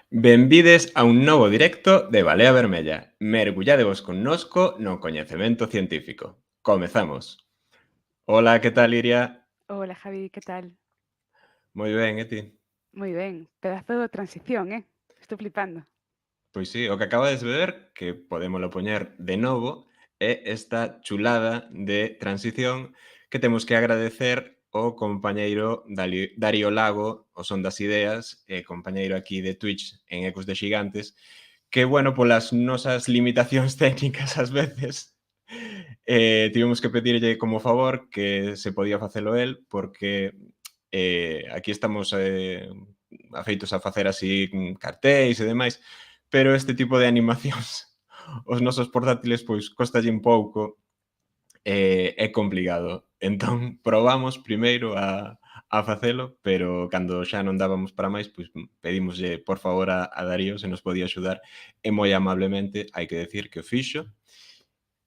Benvides a un novo directo de Balea Vermella. Mergulladevos connosco no coñecemento científico. Comezamos. Hola, que tal, Iria? Hola Javi, ¿qué tal? Moi ben, e ti? Muy bien, pedazo de transición, ¿eh? Estoy flipando. Pois sí, o que acabades de ver, que podémolo poñer de novo, é esta chulada de transición que temos que agradecer ao compañeiro Darío Lago, o Son das Ideas, compañeiro aquí de Twitch en Ecos de Xigantes, que, bueno, polas nosas limitacións técnicas ás veces, tivemos que pedirlle como favor que se podía facelo el, porque aquí estamos afeitos a facer así cartéis e demais, pero este tipo de animacións os nosos portátiles pois costalle un pouco, é complicado. Entón probamos primeiro a facelo, pero cando xa non dábamos para máis, pois pedímoslle por favor a Darío se nos podía axudar e moi amablemente, hai que decir que o fixo.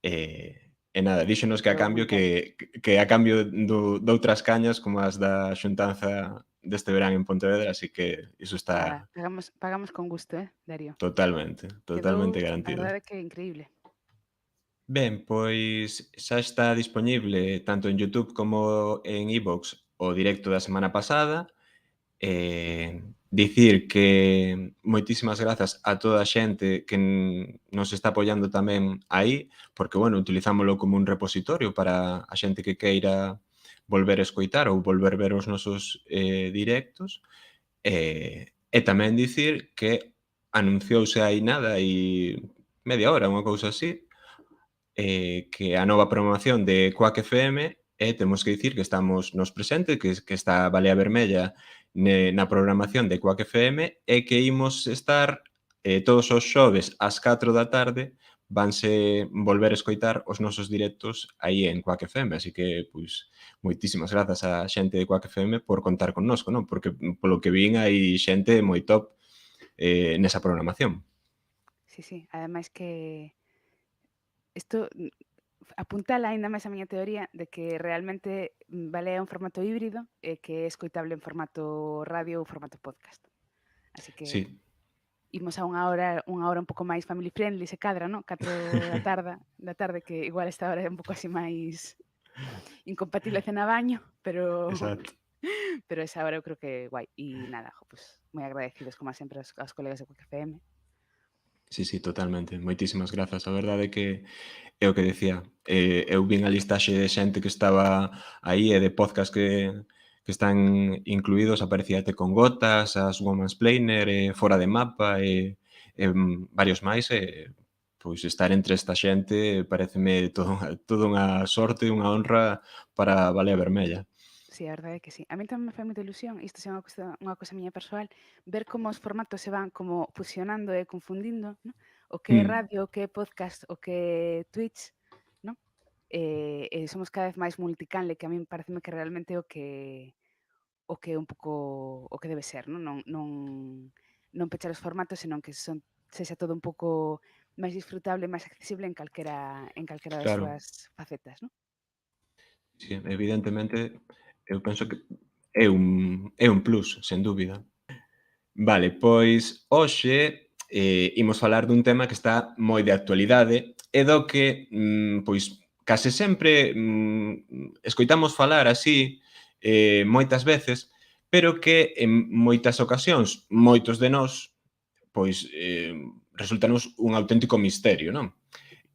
E nada, díxonos que a Pero cambio brutal. que a cambio doutras cañas como as da xuntanza deste verán en Pontevedra, así que iso está Nada, pagamos con gusto, ¿eh, Darío? totalmente Quedó, la garantido. verdad es que increíble. Ben, pois xa está disponible tanto en YouTube como en iVoox o directo da semana pasada. Dicir que moitísimas grazas a toda a xente que nos está apoiando tamén aí, porque, bueno, utilizámolo como un repositorio para a xente que queira volver a escoitar ou volver ver os nosos directos. E tamén dicir que anunciouse hai nada, hai media hora, unha cousa así, que a nova programación de Quack FM temos que dicir que estamos nos presentes, que está a Balea Vermella na programación de Quack FM e que imos estar todos os xoves ás 4 da tarde vanse volver a escoitar os nosos directos aí en Quack FM, así que, pois, moitísimas grazas á xente de Quack FM por contar connosco, non? Porque, polo que vin, hai xente moi top nesa programación. Sí, sí, además que isto apuntala aínda máis a miña teoría de que realmente Balea é un formato híbrido e que é escoitable en formato radio ou formato podcast. Así que Sí, imos a unha hora un pouco máis family friendly se cadra, ¿no? 4 da tarde, que igual esta hora é un pouco así máis incompatible cena baño, pero exacto. pero esa hora eu creo que guai. E nada, jo, pues moi agradecidos como sempre aos colegas de Quack FM. Sí, sí, totalmente. Moitísimas grazas. A verdade é que é o que decía. Eu vin a listaxe de xente que estaba aí e de podcast que están incluídos. Aparecía Te con Gotas, as Womansplainer, Fora de Mapa varios máis. Pois estar entre esta xente pareceme todo unha sorte, unha honra para a Balea Vermella. Sí, a verdade é que sí. A min tamén me fai moita ilusión, isto é unha cousa miña persoal, ver como os formatos se van como fusionando e confundindo, ¿no? O que é Mm, radio, o que é podcast, o que é Twitch, ¿no? Somos cada vez máis multicanle, que a min pareceme que realmente o que é un pouco o que debe ser, non? Non pechar os formatos, senón que sexa todo un pouco máis disfrutable, máis accesible en calquera das claro. súas facetas, non? Sí, evidentemente, eu penso que é un plus, sen dúbida. Vale, pois hoxe imos falar dun tema que está moi de actualidade e do que, pois, case sempre escoitamos falar así moitas veces, pero que en moitas ocasións, moitos de nós, pois, resultanos un auténtico misterio, non?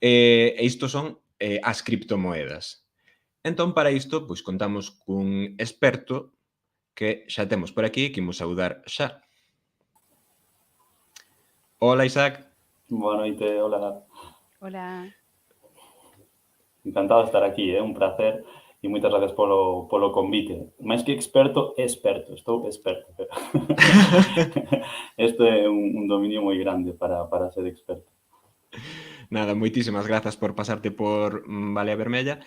E isto son as criptomoedas. Entón, para isto, pois contamos cun experto que xa temos por aquí, que imos saudar xa. Hola, Isaac. Boa noite, hola. Hola. Encantado de estar aquí, é un placer e moitas gracias polo convite. Máis que experto, estou experto. Isto é un dominio moi grande para ser experto. Nada, moitísimas grazas por pasarte por Balea Vermella.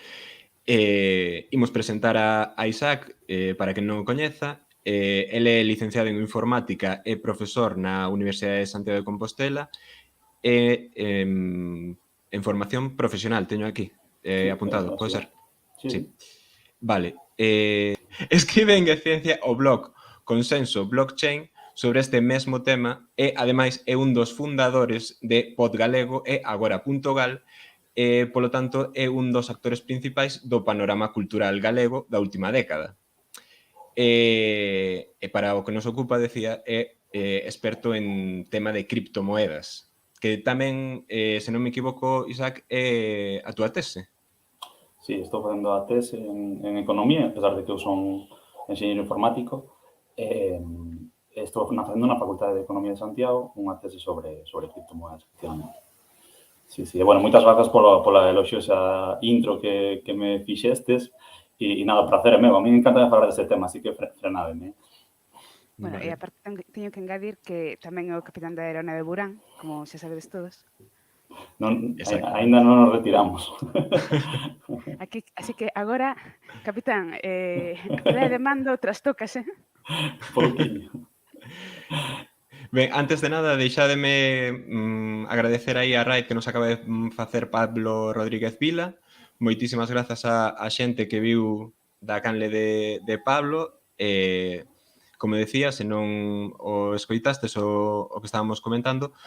Imos presentar a Isaac, para quen non o coñeza. El é licenciado en Informática e profesor na Universidade de Santiago de Compostela en formación profesional, teño aquí Sí, apuntado, pode así é. ser? Sí, sí. Sí. Vale. Escribe en Ciencia o blog Consenso Blockchain sobre este mesmo tema e, ademais, é un dos fundadores de Podgalego e Agora.gal e, polo tanto, é un dos actores principais do panorama cultural galego da última década. E para o que nos ocupa, decía, é experto en tema de criptomoedas, que tamén, se non me equivoco, Isaac, é a túa tese. Sí, estou facendo a tese en economía, a pesar de que eu son enxeñeiro informático. Estou facendo na Facultade de Economía de Santiago unha tese sobre criptomoedas, efectivamente. Sí. Bueno, moitas grazas pola eloxiosa intro que me fixestes e nada, prazer é meu. A mí me encanta falar deste tema, así que frenádeme. Bueno, e aparte teño que engadir que tamén é o capitán da aeronave Burán, como xa sabedes todos. Ainda non nos retiramos. Así que agora, capitán, de mando trastócase. Pouquiño. Ben, antes de nada, deixádeme agradecer aí a raid que nos acaba de facer Pablo Rodríguez Vila. Moitísimas grazas a xente que viu da canle de Pablo. Como decía, se non o escoitastes o que estábamos comentando,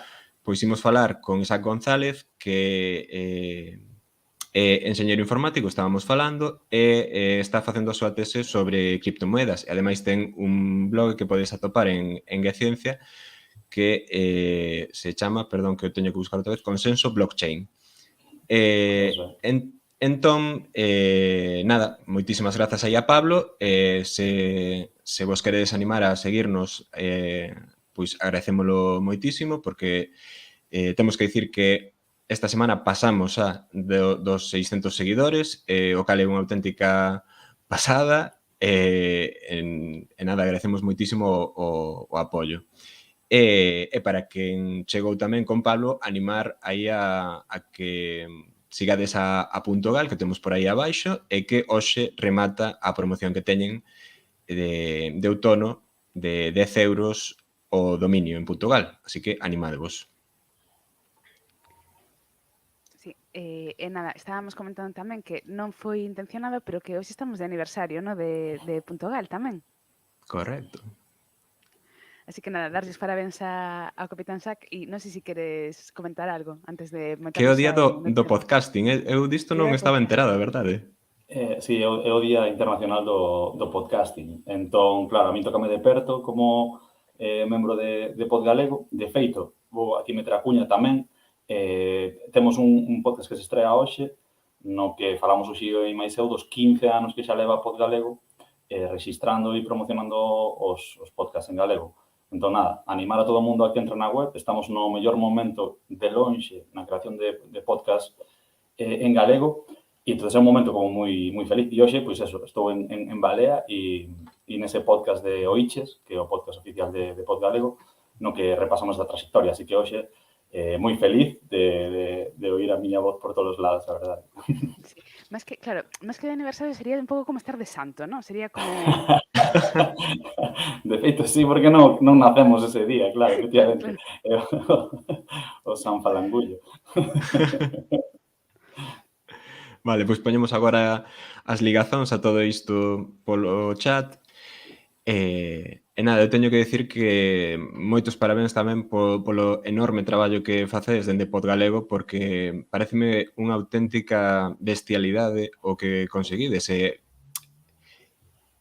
pois imos falar con Isaac González, que é enxeñeiro informático, estábamos falando, e está facendo a súa tese sobre criptomoedas. E, ademais, ten un blog que podes atopar en Gciencia que se chama, perdón, que eu teño que buscar outra vez, Consenso Blockchain. Entón, nada, moitísimas grazas aí a Pablo. Se vos queredes animar a seguirnos, pois agradecémolo moitísimo, porque temos que dicir que esta semana pasamos dos 600 seguidores, o cal é unha auténtica pasada, e nada, agradecemos moitísimo o apoio. E para quen chegou tamén con Pablo, animar aí a que sigades a .gal, que temos por aí abaixo, e que hoxe remata a promoción que teñen de outono de 10 euros o dominio en .gal. Así que animadevos. Sí, e nada, estábamos comentando tamén que non foi intencionado, pero que hoxe estamos de aniversario, ¿no? de .gal tamén. Correcto. Así que nada, darlles parabéns ao Capitán Sac e non sei se queres comentar algo antes de meternos Que é o día do tema. podcasting. Eu disto non estaba enterado, a verdade. Sí, é o Día Internacional do Podcasting. Entón, claro, a mí tócame de perto como membro de Podgalego. De feito, vou aquí meter a cuña tamén. Temos un podcast que se estrea hoxe, no que falamos o Xío e máis eu dos 15 anos que xa leva Podgalego, registrando e promocionando os podcasts en galego. Entón, nada, animar a todo o mundo a que entre na web. Estamos no mellor momento de lonxe na creación de podcast en galego. E entón é un momento como moi feliz. E hoxe, pois eso, estou en Balea e nese podcast de Oiches, que é o podcast oficial de Podgalego, no que repasamos a trayectoria. Así que hoxe, moi feliz de oír a miña voz por todos os lados, a verdade. Sí. Más que de aniversario sería un pouco como estar de santo, ¿no? Sería como... De feito, sí, porque non nacemos ese día, claro, efectivamente. O San Falangullo. Vale, pois poñemos agora as ligazóns a todo isto polo chat. E nada, eu teño que decir que moitos parabéns tamén polo enorme traballo que facedes dende Podgalego, porque pareceme unha auténtica bestialidade o que conseguides.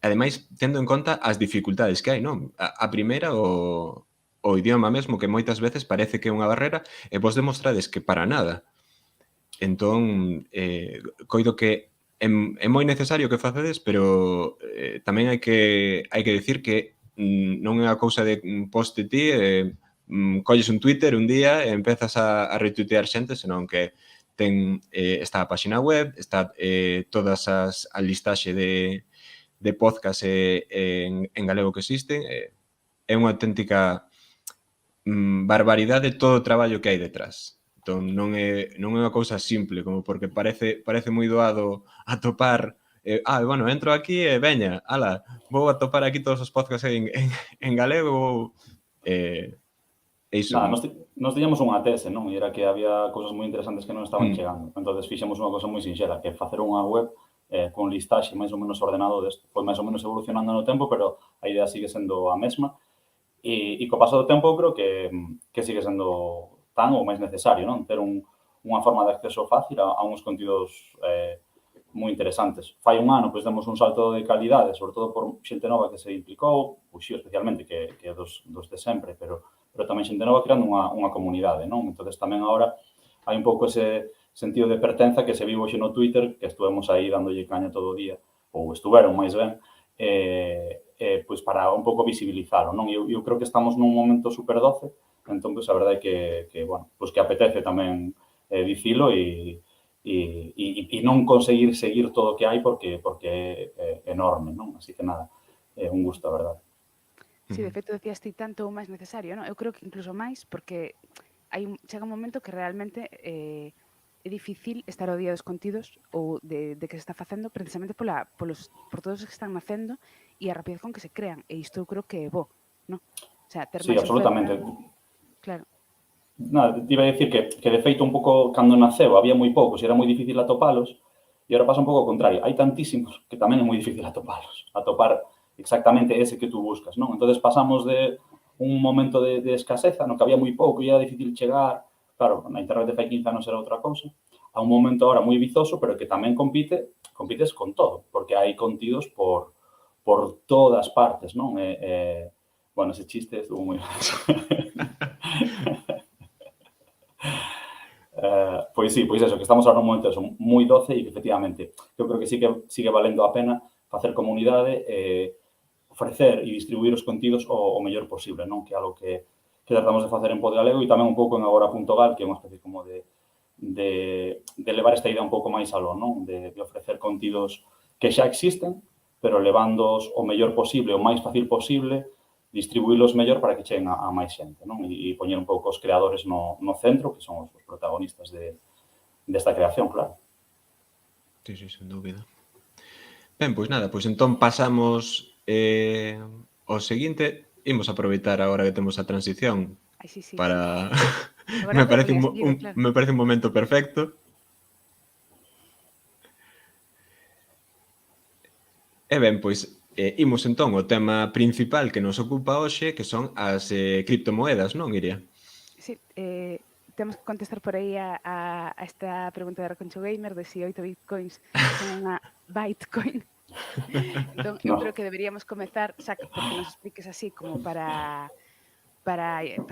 Ademais, tendo en conta as dificultades que hai, non? A primeira, o idioma mesmo, que moitas veces parece que é unha barrera, e vos demostrades que para nada. Entón, coido que é moi necesario o que facedes, pero tamén hai que dicir que non é unha cousa de poste ti, colles un Twitter un día e empezas a retuitear xente, senón que está a páxina web, está todas a listaxe de podcast en galego que existen. É unha auténtica barbaridade todo o traballo que hai detrás. Entón, non é unha cousa simple, como porque parece moi doado atopar, bueno, entro aquí e veña, ala, vou atopar aquí todos os podcasts en galego, iso. Nada, nos tiñamos unha tese, non? E era que había cousas moi interesantes que non estaban chegando. Entón, fixemos unha cousa moi sinxela, que é facer unha web con listaxe máis ou menos ordenado. Foi máis ou menos evolucionando no tempo, pero a idea sigue sendo a mesma. E co paso do tempo, creo que sigue sendo tan ou máis necesario, non? Ter unha forma de acceso fácil a uns contidos moi interesantes. Fai un ano, pois, demos un salto de calidade, sobre todo por xente nova que se implicou, pois xío especialmente, que dos de sempre, pero tamén xente nova creando unha comunidade, non? Entonces, tamén agora hai un pouco ese sentido de pertenza que se viu hoxe no Twitter, que estuvemos aí dándolle caña todo o día, ou estuveron máis ben, pois para un pouco visibilizalo, non? Eu creo que estamos nun momento super doce, entón, pois, a verdade é que bueno, pois que apetece tamén dicilo e non conseguir seguir todo o que hai porque é enorme, non? Así que nada, é un gusto, a verdade. Sí, de feito, decías ti tanto ou máis necesario, non? Eu creo que incluso máis, porque chega un momento que realmente é difícil estar ao día dos contidos ou de que se está facendo precisamente por todos os que están nacendo e a rapidez con que se crean. E isto eu creo que é bo, non? O sea, ter Sí, máis absolutamente. oferta. Claro. Nada, te iba a decir que de feito un pouco cando naceu había moi poucos e era moi difícil atopalos e agora pasa un pouco ao contrario. Hai tantísimos que tamén é moi difícil atopalos. Atopar exactamente ese que tú buscas, non? Entonces pasamos de un momento de escaseza no que había moi pouco e era difícil chegar. Claro, na internet de fai 15 anos era outra cousa. A un momento agora moi vizoso, pero que tamén compites con todo, porque hai contidos por todas partes, non? Bueno, ese chiste estuvo moi... Pois sí, pois eso, que estamos ahora nun momento eso, moi doce e que efectivamente eu creo que sigue valendo a pena facer comunidade, ofrecer e distribuir os contidos o mellor posible, non? Que é algo que tratamos de facer en Podgalego e tamén un pouco en agora.gal, que é unha especie como de levar esta idea un pouco máis aló, non? De ofrecer contidos que xa existen, pero levándoos o mellor posible, o máis fácil posible, distribuílos mellor para que cheguen a máis xente, non? E poñer un pouco os creadores no centro, que son os protagonistas desta creación, claro. Sí, sen dúbida. Ben, pois nada, pois entón pasamos ao seguinte. Imos aproveitar agora que temos a transición para... me parece un momento perfecto. E ben, pois imos entón ao tema principal que nos ocupa hoxe, que son as criptomoedas, non, Iria? Sí, temos que contestar por aí a esta pregunta de Reconcho Gamer de si 8 bitcoins son unha Bitcoin. Entón, eu creo que deberíamos comezar, xa porque nos expliques así como para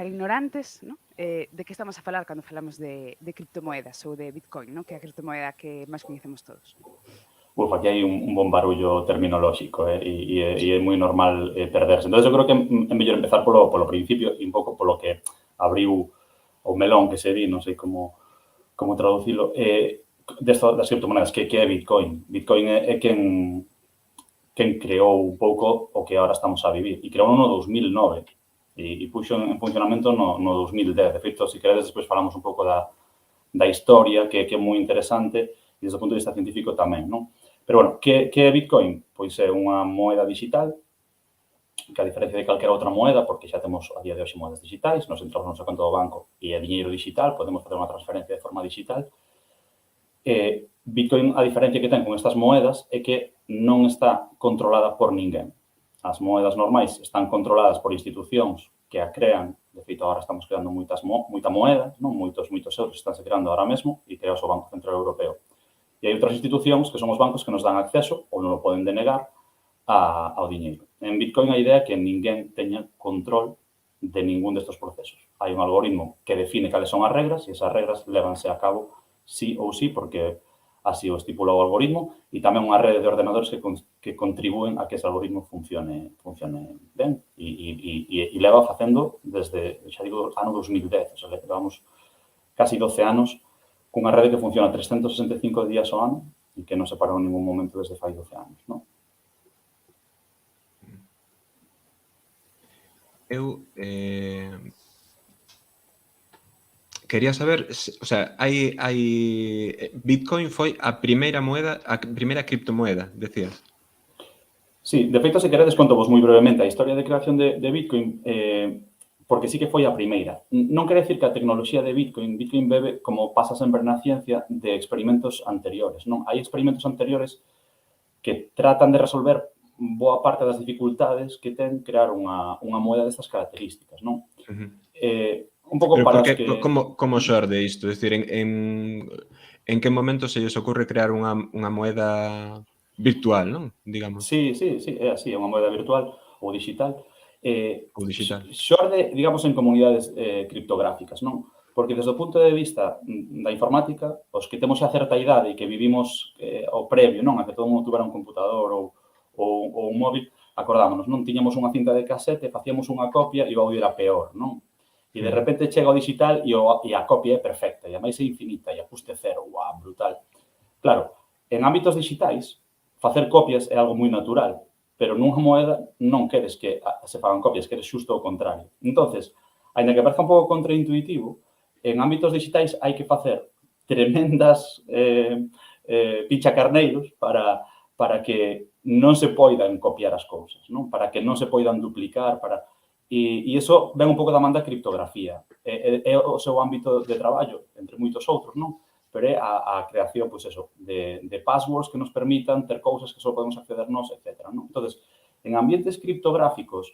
ignorantes, ¿no? De que estamos a falar cando falamos de criptomoedas ou de Bitcoin, ¿no? Que é a criptomoeda que máis coñecemos todos. Aquí hai un bon barullo terminolóxico e é moi normal perderse. Entón, eu creo que é mellor empezar polo principio e un pouco polo que abriu o melón que se di, non sei como traducilo, das criptomoedas, que é Bitcoin. Bitcoin é quen creou un pouco o que agora estamos a vivir. E creou no 2009 e puxo en funcionamento no 2010. De feito, se queredes, despois falamos un pouco da historia, que é moi interesante, e desde o punto de vista científico tamén, non? Pero, bueno, que é Bitcoin? Pois é unha moeda digital que, a diferencia de calquera outra moeda, porque xa temos a día de hoxe moedas digitais, nos entramos na nosa conta do banco e é diñeiro digital, podemos facer unha transferencia de forma digital. Bitcoin, a diferencia que ten con estas moedas é que non está controlada por ninguén. As moedas normais están controladas por institucións que a crean. De feito, agora estamos creando moita moeda, non? Moitos euros estánse creando agora mesmo e creaos o Banco Central Europeo. E hai outras institucións que son os bancos que nos dan acceso ou non o poden denegar ao diñeiro. En Bitcoin a idea é que ninguén teña control de ningún destes procesos. Hai un algoritmo que define cales son as regras e esas regras levanse a cabo sí ou sí porque así o estipula o algoritmo e tamén unha rede de ordenadores que contribúen a que ese algoritmo funcione ben e leva facendo desde, xa digo, ano 2010. O sea, levamos casi 12 anos cunha rede que funciona 365 días ao ano e que non se parou en ningún momento desde fai 12 anos, non? Eu quería saber, o sea, Bitcoin foi a primeira moeda, a primeira criptomoeda, decías? Sí, de feito, se queredes, conto vos moi brevemente a historia de creación de Bitcoin, porque sí que foi a primeira. Non quere decir que a tecnoloxía de Bitcoin bebe, como pasa sempre na ciencia, de experimentos anteriores, non? Hai experimentos anteriores que tratan de resolver boa parte das dificultades que ten crear unha moeda destas características, non? Un pouco Pero para porque, os que... como xorde isto? É dicir, en que momento se lles ocurre crear unha moeda virtual, non? Digamos, Sí, é así, é unha moeda virtual ou digital. ou digital. Xorde, digamos, en comunidades criptográficas, non? Porque desde o punto de vista da informática, os que temos xa certa idade e que vivimos o previo, non? A que todo mundo tuvera un computador ou un móvil, acordámonos, non? Tiñamos unha cinta de casete, facíamos unha copia e o audio era peor, non? E de repente chega o digital e a copia é perfecta, e a máis é infinita, e ajuste cero, guau, brutal. Claro, en ámbitos digitais, facer copias é algo moi natural, pero nunha moeda non queres que se fagan copias, queres xusto o contrario. Entonces, aínda que parezca un pouco contraintuitivo, en ámbitos digitais hai que facer tremendas pichacarneiros para que non se poidan copiar as cousas, non? Para que non se poidan duplicar, E iso ven un pouco da man da criptografía. É o seu ámbito de traballo, entre moitos outros, non? Pero é a creación, pois eso, de passwords que nos permitan ter cousas que só podemos acceder nós, etc. Non? Entonces, en ambientes criptográficos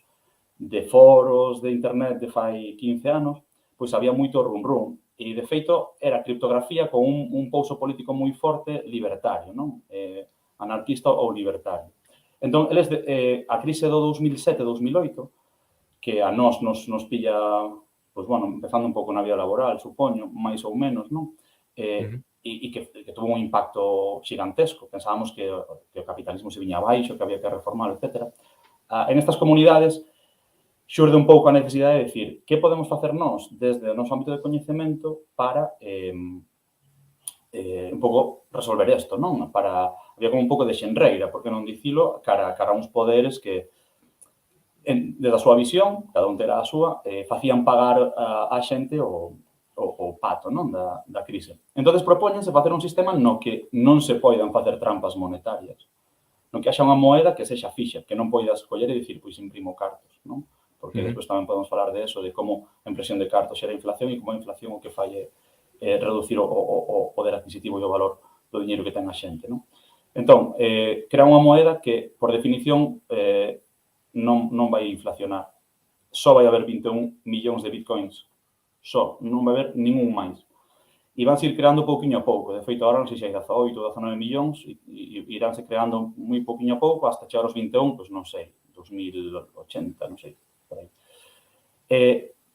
de foros de internet de fai 15 anos, pois había moito rum-rum. E, de feito, era criptografía con un pouso político moi forte libertario, non? Anarquista ou libertario. Entón, eles, a crise do 2007-2008, que a nós nos pilla, pois, bueno, empezando un pouco na vida laboral, supoño, máis ou menos, non? E que tuvo un impacto xigantesco. Pensábamos que o capitalismo se viña abaixo, que había que reformar, etc. En estas comunidades xurde un pouco a necesidade de decir que podemos facer nós desde o noso ámbito de coñecemento para un pouco resolver isto, non? Había como un pouco de xenreira, porque non dicilo, cara a uns poderes que, desde a súa visión, cada un terá a súa, facían pagar a xente o pato, non? Da crise. Entón, propóñense facer un sistema no que non se poidan facer trampas monetarias, no que haxa unha moeda que sexa fixa, que non poidas coller e dicir, pois imprimo cartos, non? Porque despois tamén podemos falar de eso, de como a impresión de cartos xera inflación e como a inflación o que fai reducir o poder adquisitivo e o valor do diñeiro que ten a xente, non? Entón, crea unha moeda que, por definición, non vai inflacionar. Só vai haber 21 millóns de bitcoins. Só, non vai haber ningún máis. E vanse ir creando pouquiño a pouco. De feito, agora non sei se hai 18 ou 19 millóns e iránse creando moi pouquiño a pouco hasta chegar aos 21, pois non sei, 2080, non sei, por aí.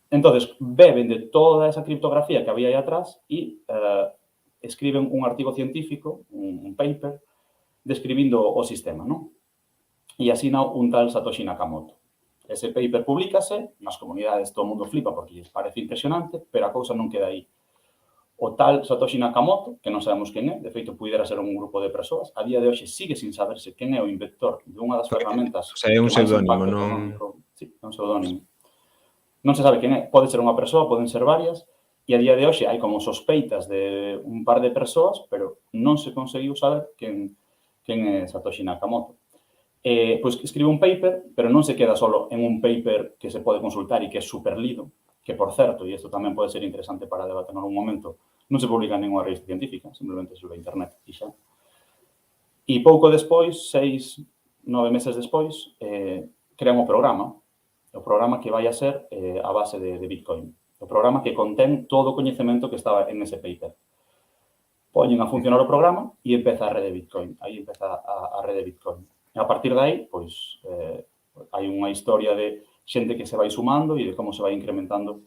Entonces, beben de toda esa criptografía que había aí atrás e escriben un artigo científico, un paper, describindo o sistema, non? E asina un tal Satoshi Nakamoto. Ese paper publícase, nas comunidades todo o mundo flipa porque lles parece impresionante, pero a cousa non queda aí. O tal Satoshi Nakamoto, que non sabemos quen é, de feito, pudera ser un grupo de persoas, a día de hoxe sigue sin saberse quen é o inventor dunha das ferramentas... O sea, é un pseudónimo, non... Sí, é un pseudónimo. Non se sabe quen é, pode ser unha persoa, poden ser varias, e a día de hoxe hai como sospeitas de un par de persoas, pero non se conseguiu saber quen é Satoshi Nakamoto. Pois escribe un paper, pero non se queda solo en un paper que se pode consultar e que é super lido, que, por certo, e isto tamén pode ser interesante para debater en algún momento, non se publica en ninguna revista científica, simplemente sobre internet e xa. E pouco despois, 6, 9 meses despois, crean o programa que vai a ser a base de Bitcoin. O programa que contén todo o coñecemento que estaba en ese paper. Poñen a funcionar o programa e empeza a rede Bitcoin. Aí empeza a rede Bitcoin. E a partir de aí, pois, hai unha historia de xente que se vai sumando e de como se vai incrementando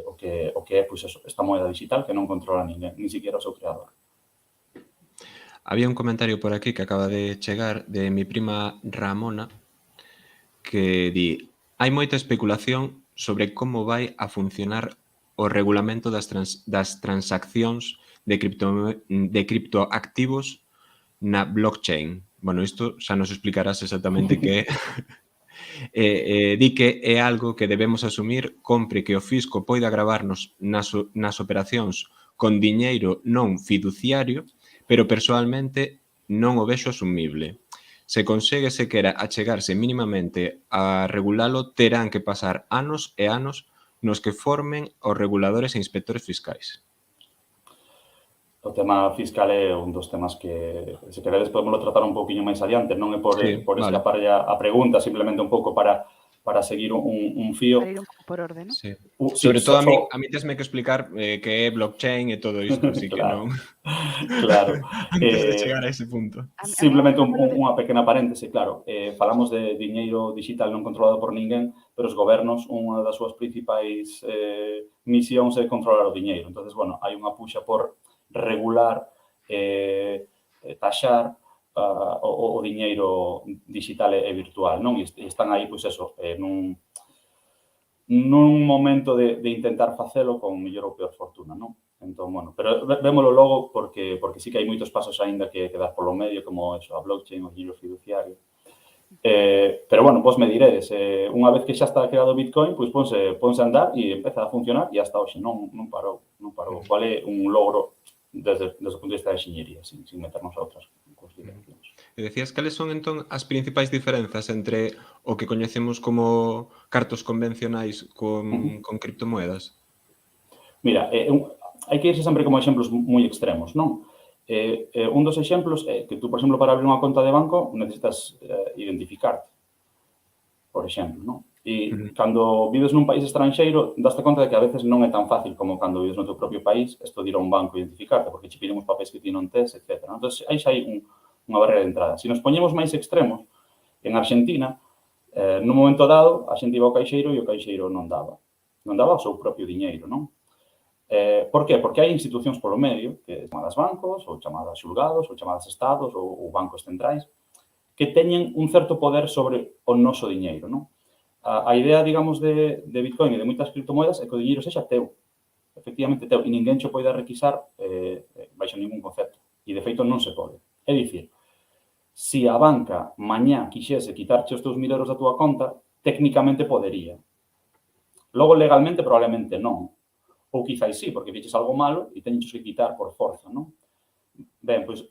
o que é, pois, esta moeda digital que non controla ninguén, ni siquiera o seu creador. Había un comentario por aquí que acaba de chegar de mi prima Ramona que di: hai moita especulación sobre como vai a funcionar o regulamento das transaccións de criptoactivos na blockchain. Bueno, isto xa nos explicarás exactamente que é. Di que é algo que debemos asumir, compre que o fisco poida gravarnos nas operacións con diñeiro non fiduciario, pero persoalmente non o vexo asumible. Se consegue sequera achegarse mínimamente a regulalo, terán que pasar anos e anos nos que formen os reguladores e inspectores fiscais. O tema fiscal é un dos temas que, se queredes, podemos tratar un pouquinho máis adiante. Non é por escapar a pregunta, simplemente un pouco para seguir un fío. Para ir un pouco por orde, non? Sí. Sí, Sobre todo a mí tesme que explicar que é blockchain e todo isto, así que non. Claro. Antes de chegar a ese punto. Simplemente unha pequena paréntese, claro. Falamos de diñeiro digital non controlado por ninguén, pero os gobernos, unha das súas principais misións é controlar o diñeiro. Entonces, bueno, hai unha puxa por regular, taxar o diñeiro digital e virtual, non? E están aí, pois eso, nun momento de intentar facelo con mellor ou peor fortuna, non? Entón, bueno, pero vémolo logo porque sí que hai moitos pasos aínda que dar polo medio, como eso, a blockchain, o giro fiduciario. Pero, bueno, vos me diredes, unha vez que xa está creado o Bitcoin, pois ponse a andar e empeza a funcionar e hasta hoxe non parou. Cual é un logro desde o punto de vista da enxeñería, sin meternos a outras consideracións. E decías, cales son, entón, as principais diferenzas entre o que coñecemos como cartos convencionais con criptomoedas? Mira, hai que irse sempre como exemplos moi extremos, non? Un dos exemplos é que tú, por exemplo, para abrir unha conta de banco necesitas identificarte, por exemplo, non? E cando vives nun país estranxeiro, daste conta de que a veces non é tan fácil como cando vives no teu propio país esto de ir a un banco e identificarte, porque che piden uns papéis que ti non tes, etc. Entón, aí xa hai unha barreira de entrada. Se nos poñemos máis extremos, en Argentina, nun momento dado, a xente iba ao caixeiro e o caixeiro non daba o seu propio diñeiro, non? Por qué? Porque hai institucións polo medio, que chamadas bancos, ou chamadas xulgados, ou chamadas estados, ou bancos centrais, que teñen un certo poder sobre o noso diñeiro, non? A idea, digamos, de Bitcoin e de moitas criptomoedas é que o diñeiro sexa teu, efectivamente teu, e ninguén che poida requisar baixo ningún concepto. E, de feito, non se pode. É dicir, se a banca mañá quixese quitarche os teus 1.000 euros da túa conta, técnicamente podería. Logo, legalmente, probablemente non. Ou quizáis sí, porque fiches algo malo e teñes que quitar por forza, non? Ben, pois,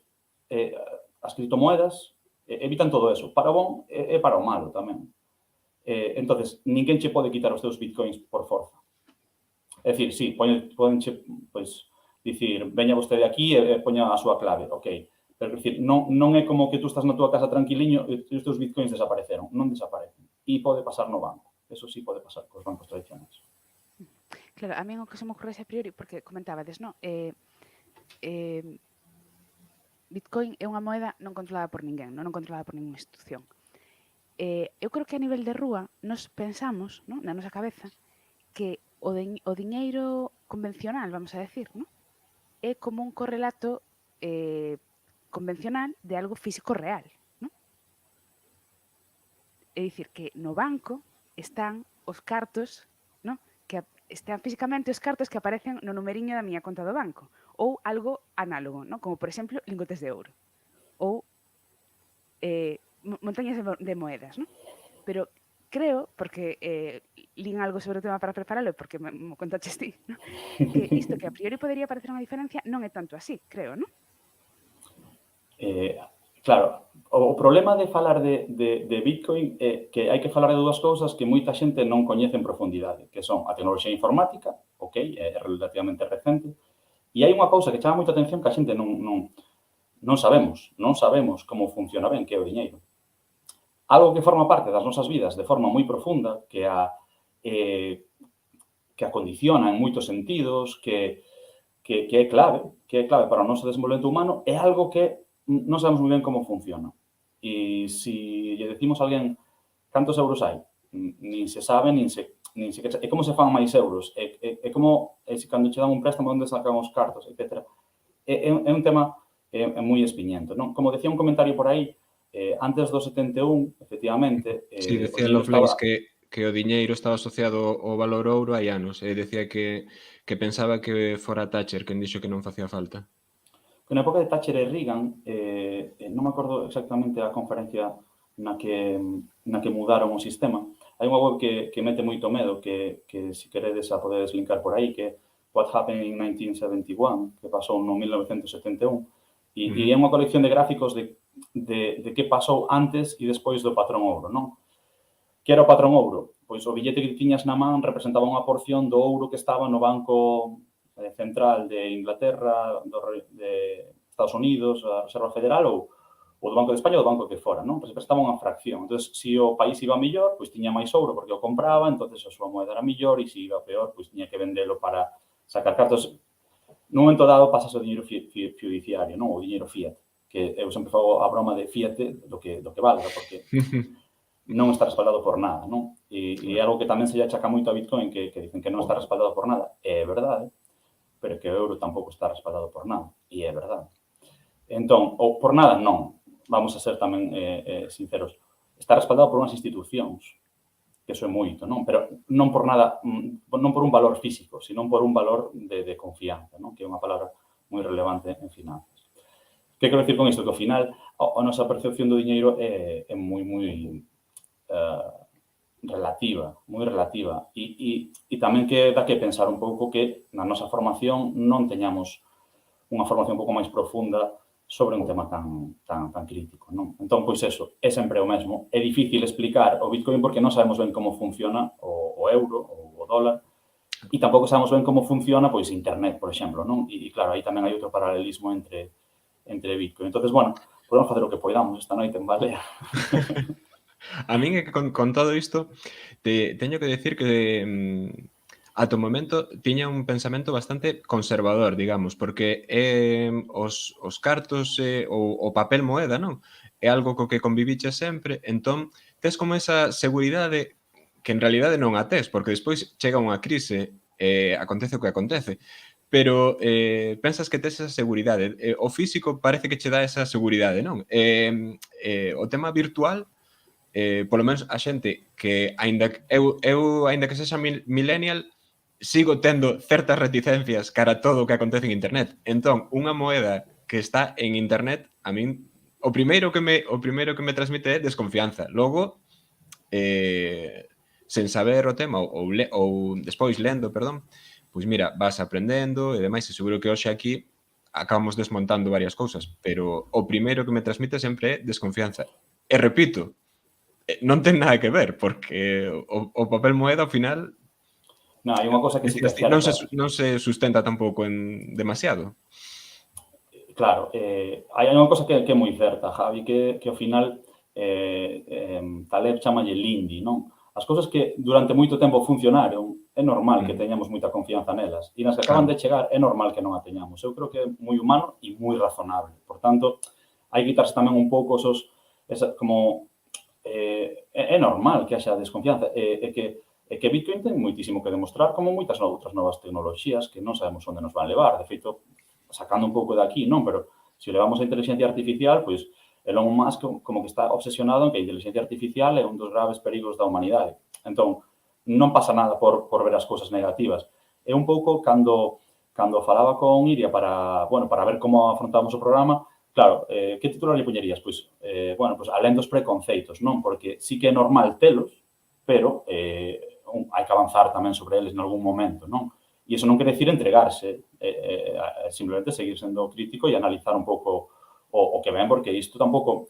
as criptomoedas evitan todo eso. Para o bon e para o malo tamén. Entonces, ninguén che pode quitar os teus bitcoins por forza. É dicir, sí, podenche, pois, dicir, veña vostede aquí e poña a súa clave, ok. Pero, dicir, non é como que tú estás na túa casa tranquiliño e os teus bitcoins desapareceron. Non desaparecen. E pode pasar no banco. Eso sí pode pasar cos bancos tradicionais. Claro, a mí o que se me ocurre a priori, porque comentabades, non? Bitcoin é unha moeda non controlada por ninguén, non controlada por ninguna institución. Eu creo que a nivel de rúa nos pensamos, non, na nosa cabeza, que o diñeiro convencional, vamos a decir, non? É como un correlato convencional de algo físico real, non? É dicir, que no banco están os cartos, non? Que están físicamente os cartos que aparecen no numeriño da miña conta do banco. Ou algo análogo, non? Como, por exemplo, lingotes de ouro. Ou montañas de moedas, non? Pero creo, porque lín algo sobre o tema para preparalo, porque me contaches ti, non? Que isto que a priori podería parecer unha diferencia non é tanto así, creo, non? Claro, o problema de falar de Bitcoin é que hai que falar de dúas cousas que moita xente non coñece en profundidade, que son a tecnoloxía informática, ok, é relativamente recente, e hai unha cousa que chama moita atención que a xente non sabemos como funciona ben, que é o diñeiro. Algo que forma parte das nosas vidas de forma moi profunda, que a condiciona en moitos sentidos, que é clave para o noso desenvolvemento humano, é algo que non sabemos moi ben como funciona. E se lle decimos a alguén cantos euros hai, nin se sabe, nin se é como se fan máis euros, é como se cando che dan un préstamo onde sacan os cartos, etc. É un tema moi espiñento, non? Como decía un comentario por aí, antes do 71, efectivamente... Sí, decía Lovelace que o diñeiro estaba asociado ao valor ouro hai anos, e decía que pensaba que fora Thatcher quen dixo que non facía falta. Na época de Thatcher e Reagan, non me acordo exactamente a conferencia na que mudaron o sistema. Hai unha web que mete moito medo, que se queredes a podedes linkar por aí, que é What Happened in 1971, que pasou no 1971, e é unha colección de gráficos de que pasou antes e despois do patrón ouro, non? Que era o patrón ouro? Pois o billete que tiñas na man representaba unha porción do ouro que estaba no banco central de Inglaterra, de Estados Unidos, a Reserva Federal ou do Banco de España ou do banco que fora, non? Pois se prestaba unha fracción. Entón, se o país iba mellor, pois tiña máis ouro porque o compraba, entón a súa moeda era mellor, e se iba peor, pois tiña que vendelo para sacar cartos. Nun momento dado pasas o diñeiro fiduciario, non? O diñeiro fiat, que eu sempre fago a broma de fíate do que valga, porque non está respaldado por nada, non? E é algo que tamén se lle achaca moito a Bitcoin, que dicen que non está respaldado por nada. É verdade, pero que o euro tampouco está respaldado por nada. E é verdade. Entón, ou por nada, non. Vamos a ser tamén sinceros. Está respaldado por unhas institucións, que iso é moito, non? Pero non por nada, non por un valor físico, sino por un valor de confianza, non? Que é unha palabra moi relevante en finanzas. Que quero dicir con isto? Que ao final a nosa percepción do diñeiro é moi relativa, moi relativa. E tamén que dá que pensar un pouco que na nosa formación non teñamos unha formación un pouco máis profunda sobre un tema tan crítico, non? Entón, pois eso, é sempre o mesmo. É difícil explicar o Bitcoin porque non sabemos ben como funciona o euro ou o dólar, e tampouco sabemos ben como funciona, pois, internet, por exemplo, non? E claro, aí tamén hai outro paralelismo entre Bitcoin. Entonces, bueno, podemos facer o que poidamos esta noite en Balea. A min é que con todo isto teño que decir que ata o momento tiña un pensamento bastante conservador, digamos, porque os cartos ou o papel moeda, non? É algo co que conviviche sempre, entón tes como esa seguridade que en realidade non a tes, porque despois chega unha crise e acontece o que acontece. Pero pensas que tes esa seguridade. O físico parece que che dá esa seguridade, non? O tema virtual, polo menos a xente que, aínda que sexa millennial, sigo tendo certas reticencias cara a todo o que acontece en internet. Entón, unha moeda que está en internet, a min o primeiro que me transmite é desconfianza. Logo, sen saber o tema ou despois lendo, perdón, pois mira, vas aprendendo e demais, e seguro que hoxe aquí acabamos desmontando varias cousas, pero o primeiro que me transmite sempre é desconfianza. E repito, non ten nada que ver, porque o papel moeda ao final Non, hai unha cosa que sí que é certa. non se sustenta tampouco en demasiado. Claro, hai unha cosa que é moi certa, Javi, que ao final Taleb chamalle Lindy, non? As cousas que durante moito tempo funcionaron, é normal que teñamos moita confianza nelas. E nas que acaban de chegar, é normal que non a teñamos. Eu creo que é moi humano e moi razonable. Por tanto, hai que quitarse tamén un pouco como... É normal que haxa desconfianza. É que Bitcoin ten moitísimo que demostrar, como moitas outras novas tecnoloxías que non sabemos onde nos van levar. De feito, sacando un pouco de aquí, non, pero se levamos a inteligencia artificial, pois Elon Musk como que está obsesionado en que a inteligencia artificial é un dos graves perigos da humanidade. Entón, non pasa nada por ver as cousas negativas. É un pouco cando falaba con Iria para ver como afrontamos o programa, claro, que titular lle poñerías? Pois, alén dos preconceitos, non? Porque sí que é normal telos, pero hai que avanzar tamén sobre eles en algún momento, non? E iso non quere decir entregarse, simplemente seguir sendo crítico e analizar un pouco o que ven, porque isto tampouco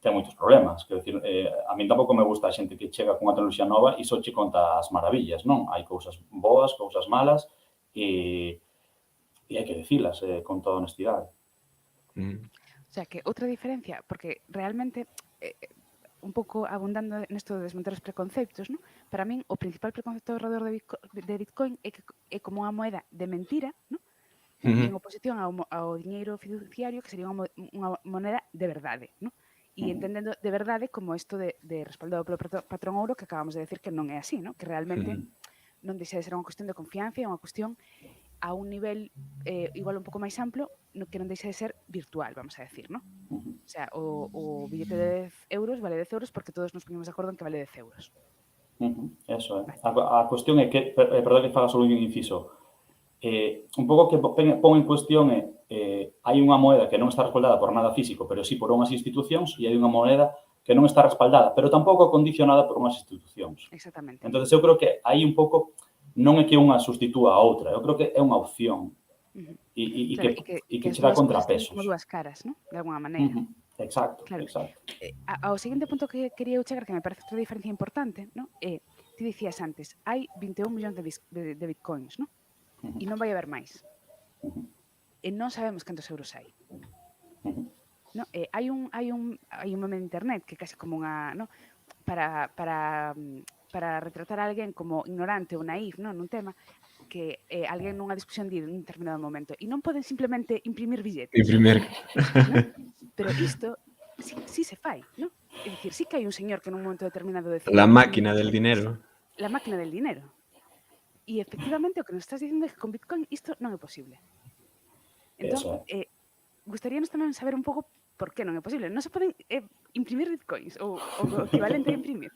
ten moitos problemas. Quero dicir, a min tampouco me gusta a xente que chega con unha tecnoloxía nova e só che conta as maravillas, non? Hai cousas boas, cousas malas, e hai que dicilas con toda honestidade. O sea, que outra diferencia, porque realmente... un pouco abundando nesto de desmontar os preconceptos, ¿no? Para min, o principal preconcepto alrededor de Bitcoin é como unha moeda de mentira, ¿no? E en oposición ao diñeiro fiduciario, que sería unha moneda de verdade, ¿no? E entendendo de verdade como isto de respaldado polo patrón ouro, que acabamos de decir que non é así, ¿no? Que realmente non deixa de ser unha cuestión de confianza e unha cuestión a un nivel igual un pouco máis amplo, que non deixa de ser virtual, vamos a decir, ¿no? O sea, o billete de 10 euros vale 10 euros porque todos nos poñemos de acordo en que vale 10 euros. Eso é. A cuestión é que, perdón que faga só un inciso, un pouco que pon en cuestión hai unha moeda que non está respaldada por nada físico, pero sí por unhas institucións, e hai unha moeda que non está respaldada, pero tampouco condicionada por unhas institucións. Exactamente. Entón, eu creo que aí un pouco non é que unha sustitúa a outra, eu creo que é unha opción. E que che dá contrapesos. Como dúas caras, ¿no? De alguna maneira. Exacto, claro. exacto. Ao seguinte punto que quería chegar, que me parece outra diferencia importante, ¿no? Ti dicías antes, hai 21 millóns de bitcoins, ¿no? e non vai haber máis. E non sabemos cantos euros hai. No? Hai un meme de internet que é casi como unha, no? para retratar a alguén como ignorante ou naif, non? Nun tema que alguén nunha discusión di nun determinado momento e non poden simplemente imprimir billetes. Imprimir. ¿No? Pero isto sí se fai, ¿no? É dicir, sí que hai un señor que nun momento determinado decide... La máquina del dinero. La máquina del dinero. E efectivamente o que nos estás dicindo é que con Bitcoin isto non é posible. Entón, gustaríanos tamén saber un pouco por que non é posible. Non se poden imprimir bitcoins ou o equivalente a imprimir?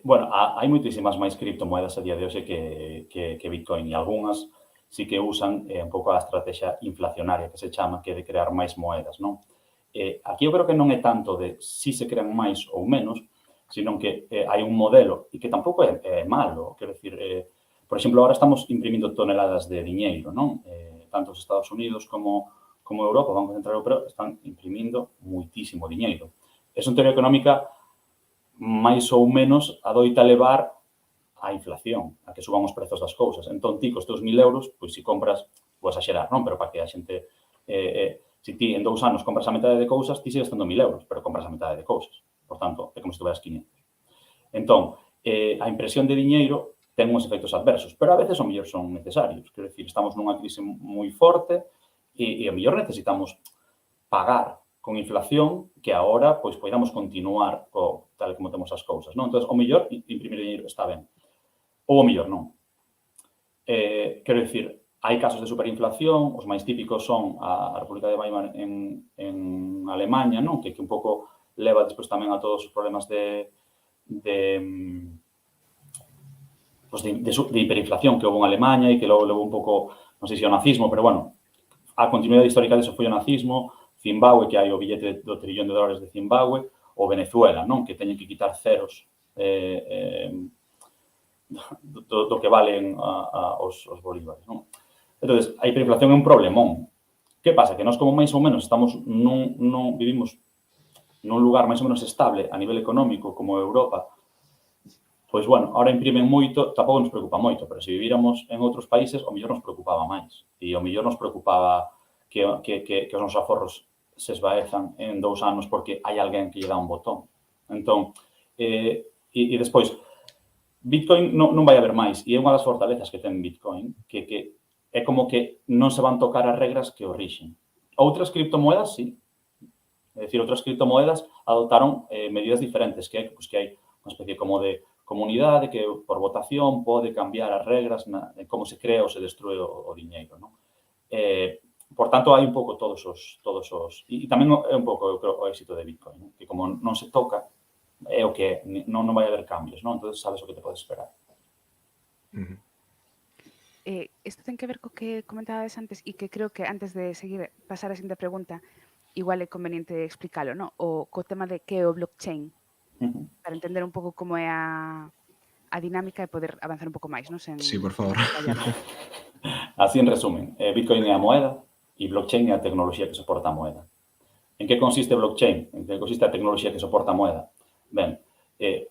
Bueno, hai moitísimas máis criptomoedas a día de hoxe que Bitcoin e algunhas sí que usan un pouco a estrategia inflacionaria que se chama, que é de crear máis moedas, non? Aquí eu creo que non é tanto de si se crean máis ou menos, sino que hai un modelo e que tampouco é malo. Quero dicir, por exemplo, agora estamos imprimindo toneladas de diñeiro, non? Tanto os Estados Unidos como Europa, o Banco Central Europeo, están imprimindo moitísimo diñeiro. Esa teoría económica máis ou menos adoita levar a inflación, a que suban os prezos das cousas. Entón, ti, cos teus 1.000 euros, pois, se compras, vou exagerar, non? Pero para que a xente... se ti en 2 anos compras a metade de cousas, ti sigues tendo 1.000 euros, pero compras a metade de cousas. Por tanto, é como se tuveras 500. Entón, a impresión de diñeiro ten uns efectos adversos, pero a veces o mellor son necesarios. Quero dicir, estamos nunha crise moi forte e o mellor necesitamos pagar con inflación que agora pois poidamos continuar tal como temos as cousas, non? Entón, o mellor imprimir diñeiro está ben. Ou o mellor non. Quero dicir, hai casos de superinflación, os máis típicos son a República de Weimar en Alemanha, non? Que un pouco leva despois tamén a todos os problemas de hiperinflación que houve en Alemanha e que logo levou un pouco, non sei se o nazismo, pero bueno, a continuidade histórica deso foi o nazismo, Zimbabue, que hai o billete do trillón de dólares de Zimbabue, ou Venezuela, non? Que teñen que quitar ceros do que valen os bolívares, non? Entón, a hiperinflación é un problemón. Que pasa? Que nós como máis ou menos estamos vivimos nun lugar máis ou menos estable a nivel económico como Europa, pois, bueno, ahora imprimen moito, tampouco nos preocupa moito, pero se vivíramos en outros países, o mellor nos preocupaba máis. E o mellor nos preocupaba que os nosos aforros se esvaezan en 2 anos porque hai alguén que lle dá un botón. Entón, e despois, Bitcoin non vai haber máis, e é unha das fortalezas que ten Bitcoin, que é como que non se van tocar as regras que o rixen. Outras criptomoedas, sí. É dicir, outras criptomoedas adoptaron medidas diferentes, que hai unha especie como de comunidade que por votación pode cambiar as regras de como se crea ou se destrue o diñeiro, non? Por tanto, hai un pouco todos os... E tamén é un pouco, eu creo, o éxito de Bitcoin, non? Que como non se toca, é o que non vai haber cambios, non? Entón, sabes o que te podes esperar. Isto ten que ver co que comentabas antes e que creo que antes de seguir pasar a seguinte pregunta, igual é conveniente explícalo, non? Co tema de que é o blockchain, para entender un pouco como é a dinámica e poder avanzar un pouco máis, non? Sí, por favor. Así, en resumen, Bitcoin é a moeda e blockchain é a tecnoloxía que soporta a moeda. En que consiste blockchain? En que consiste a tecnoloxía que soporta a moeda? Ben,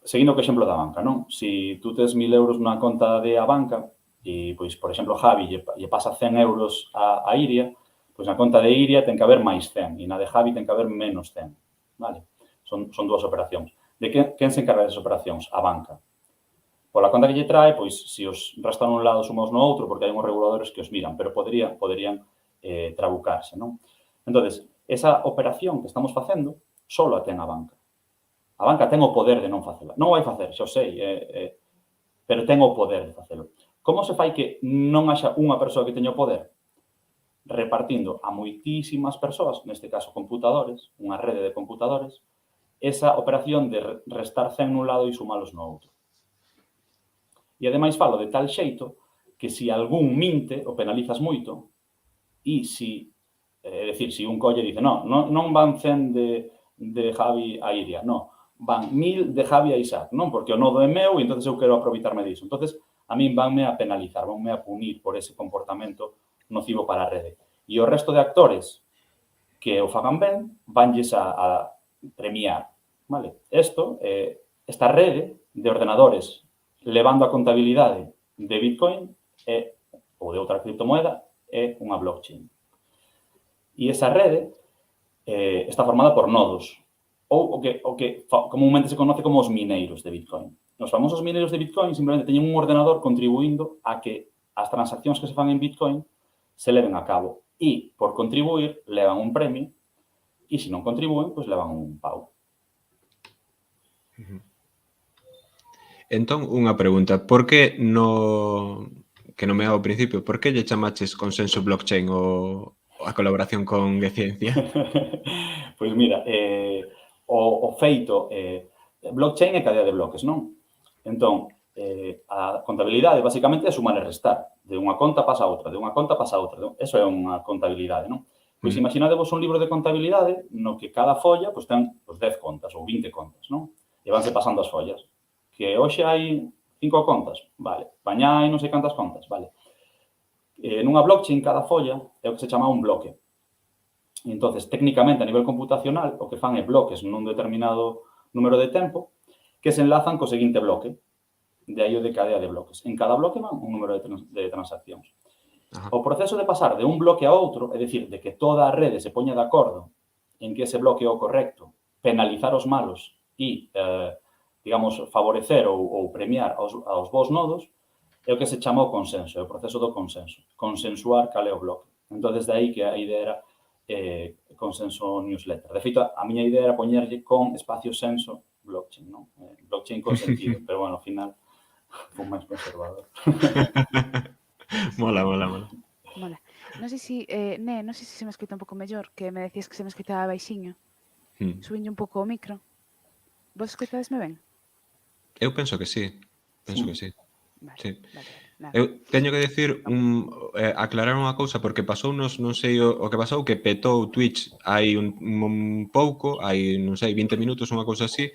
seguindo o exemplo da banca, non? Si tú tes 1.000 euros nunha conta de a banca e, pois, por exemplo, Javi lle pasa 100 euros a Iria, pois na conta de Iria ten que haber máis 100 e na de Javi ten que haber menos 100, vale? Son 2 operacións. De quen se encarga desas operacións? A banca. Pola conta que lle trae, pois, se os restan un lado sumaos no outro, porque hai uns reguladores que os miran, pero poderían trabucarse, non? Entón, esa operación que estamos facendo, só a ten a banca. A banca ten o poder de non facela. Non o vai facer, xa o sei, pero ten o poder de facelo. Como se fai que non haxa unha persoa que teña o poder? Repartindo a moitísimas persoas, neste caso computadores, unha rede de computadores, esa operación de restar 100 nun lado e sumalos no outro. E, ademais, falo de tal xeito que se algún minte, o penalizas moito, e é dicir, se un colle dice, non van 100 de Javi a Iria, non, van 1.000 de Javi a Isaac, non, porque o nodo é meu e entón eu quero aproveitarme disso. Entón, a min vanme a penalizar, vanme a punir por ese comportamento nocivo para a rede. E o resto de actores que o fagan ben, vanlles a premiar, vale? Esta rede de ordenadores levando a contabilidade de Bitcoin ou de outra criptomoeda é unha blockchain. E esa rede está formada por nodos, ou o que comúnmente se conoce como os mineiros de Bitcoin. Os famosos mineiros de Bitcoin simplemente teñen un ordenador contribuindo a que as transaccións que se fan en Bitcoin se leven a cabo. E, por contribuir, levan un premio, e se non contribúen, pois levan un pau. Entón, unha pregunta. Por que que nomeaba ao principio, por que lle chamaches consenso blockchain a colaboración con Gciencia? Pois mira, o feito, blockchain é cadea de bloques, non? Entón, a contabilidade, basicamente, é sumar e restar. De unha conta pasa a outra, de unha conta pasa a outra. Eso é unha contabilidade, non? Pois imaginadevos un libro de contabilidade no que cada folla pois, ten 10 contas ou 20 contas, non? E vanse pasando as follas. Que hoxe hai 5 contas, vale. Mañá hai non sei cantas contas, vale. Nunha blockchain, cada folla é o que se chama un bloque. E entonces, técnicamente, a nivel computacional, o que fan é bloques nun determinado número de tempo que se enlazan co seguinte bloque. De aí o de cadea de bloques. En cada bloque van un número de transaccións. Ajá. O proceso de pasar de un bloque a outro, é dicir, de que toda a rede se poña de acordo en que ese bloque é o correcto, penalizar os malos e, digamos, favorecer ou premiar aos bons nodos, é o que se chama o consenso, é o proceso do consenso. Consensuar cal é o bloque. Entón, desde aí que a idea era consenso newsletter. De feito, a miña idea era poñerlle con espacio senso blockchain, non? Blockchain con sentido, pero, bueno, ao final, fui máis conservador. Mola. Non sei se, non sei se se me escoita un pouco mellor, que me decías que se me escoitaba baixiño. Subiño un pouco o micro. Vos escoitadesme ben? Eu penso que sí. Que sí. Vale, sí. Vale. Eu teño que decir, aclarar unha cousa, porque pasounos, non sei o que pasou, que petou Twitch hai un pouco, hai, non sei, 20 minutos, unha cousa así,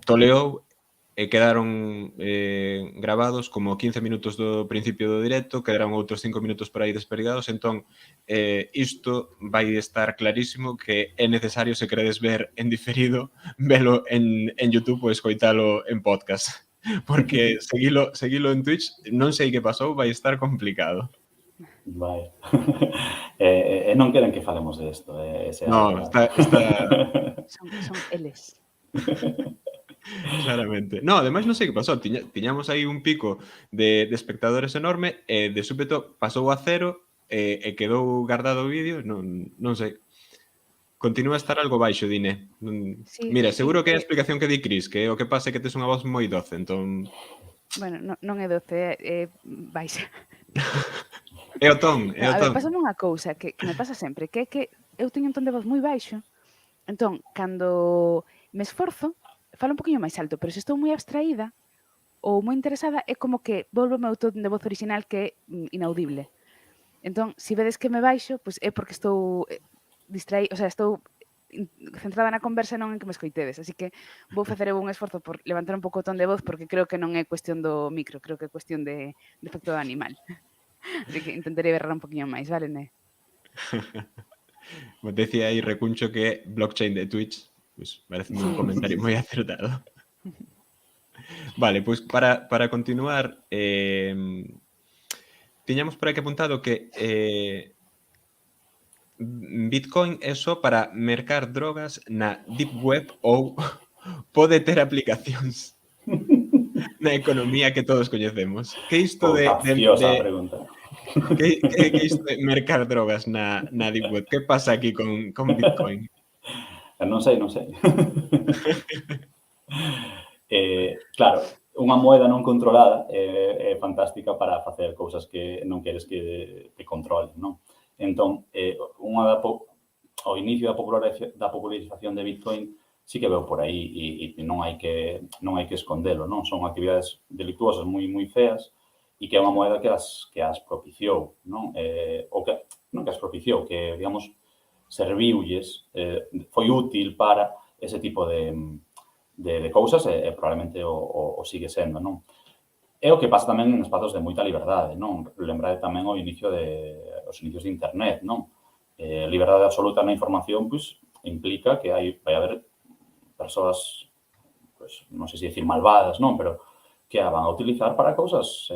toleou e quedaron gravados como 15 minutos do principio do directo, quedaron outros 5 minutos por aí desperdigados, entón isto vai estar clarísimo que é necesario, se queredes ver en diferido, velo en YouTube ou escoitalo en podcast, porque seguilo en Twitch, non sei que pasou, vai estar complicado. Vai. Non queren que falemos de isto. No, está... Son eles. Claramente. No, ademais non sei que pasou. Tiñamos aí un pico de espectadores enorme e de súpeto pasou a 0 e quedou guardado o vídeo. Non sei. Continúa a estar algo baixo, Dine. Sí, mira, seguro que é a explicación que di Cris, que o que pasa é que tes unha voz moi doce, entón... Bueno, non é doce, é baixa. É o ton, é o ton. A ver, pásame unha cousa que me pasa sempre, que é que eu teño un ton de voz moi baixo, entón, cando me esforzo, falo un poquinho máis alto, pero se estou moi abstraída ou moi interesada, é como que volvo o meu ton de voz original que é inaudible. Entón, se vedes que me baixo, pois é porque estou distraída, o sea, estou centrada na conversa, non en que me escoitedes. Así que vou facer un esforzo por levantar un pouco o ton de voz, porque creo que non é cuestión do micro, creo que é cuestión de efecto do animal. Así que intentaré berrar un poquinho máis, vale, né? Decía aí Recuncho que é blockchain de Twitch. Pois parece un comentario moi acertado. Vale, pois para continuar, tiñamos por aquí apuntado que Bitcoin é só para mercar drogas na Deep Web ou pode ter aplicacións na economía que todos coñecemos. Que isto capciosa pregunta. Que isto de mercar drogas na Deep Web? Que pasa aquí con Bitcoin? Non sei. Claro, unha moeda non controlada é fantástica para facer cousas que non queres que controlen, non? Entón, ao inicio da popularización de Bitcoin sí que veo por aí e non hai que escondelo, non? Son actividades delictuosas moi feas e que é unha moeda que as propiciou, non? Non que as propiciou, que, digamos, serviulles, foi útil para ese tipo de cousas e probablemente o sigue sendo, non? É o que pasa tamén en espazos de moita liberdade, non? Lembrade tamén os inicios de Internet, non? Liberdade absoluta na información, pois, implica que vai haber persoas, pois, non sei se dicir malvadas, non? Pero que a van a utilizar para cousas,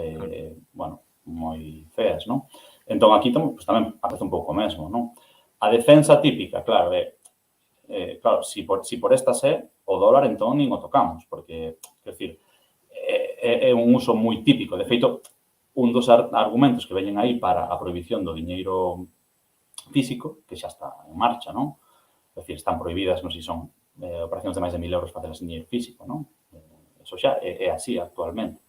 bueno, moi feas, non? Entón, aquí pues, tamén aparece un pouco o mesmo, non? A defensa típica, claro, claro, si por estas o dólar, entón, nin o tocamos, porque, quer decir, é un uso moi típico. De feito, un dos argumentos que veñen aí para a prohibición do diñeiro físico, que xa está en marcha, non? É dicir, están prohibidas, non sei, son operacións de máis de 1.000 euros facelas en diñeiro físico, non? Eso xa é así actualmente.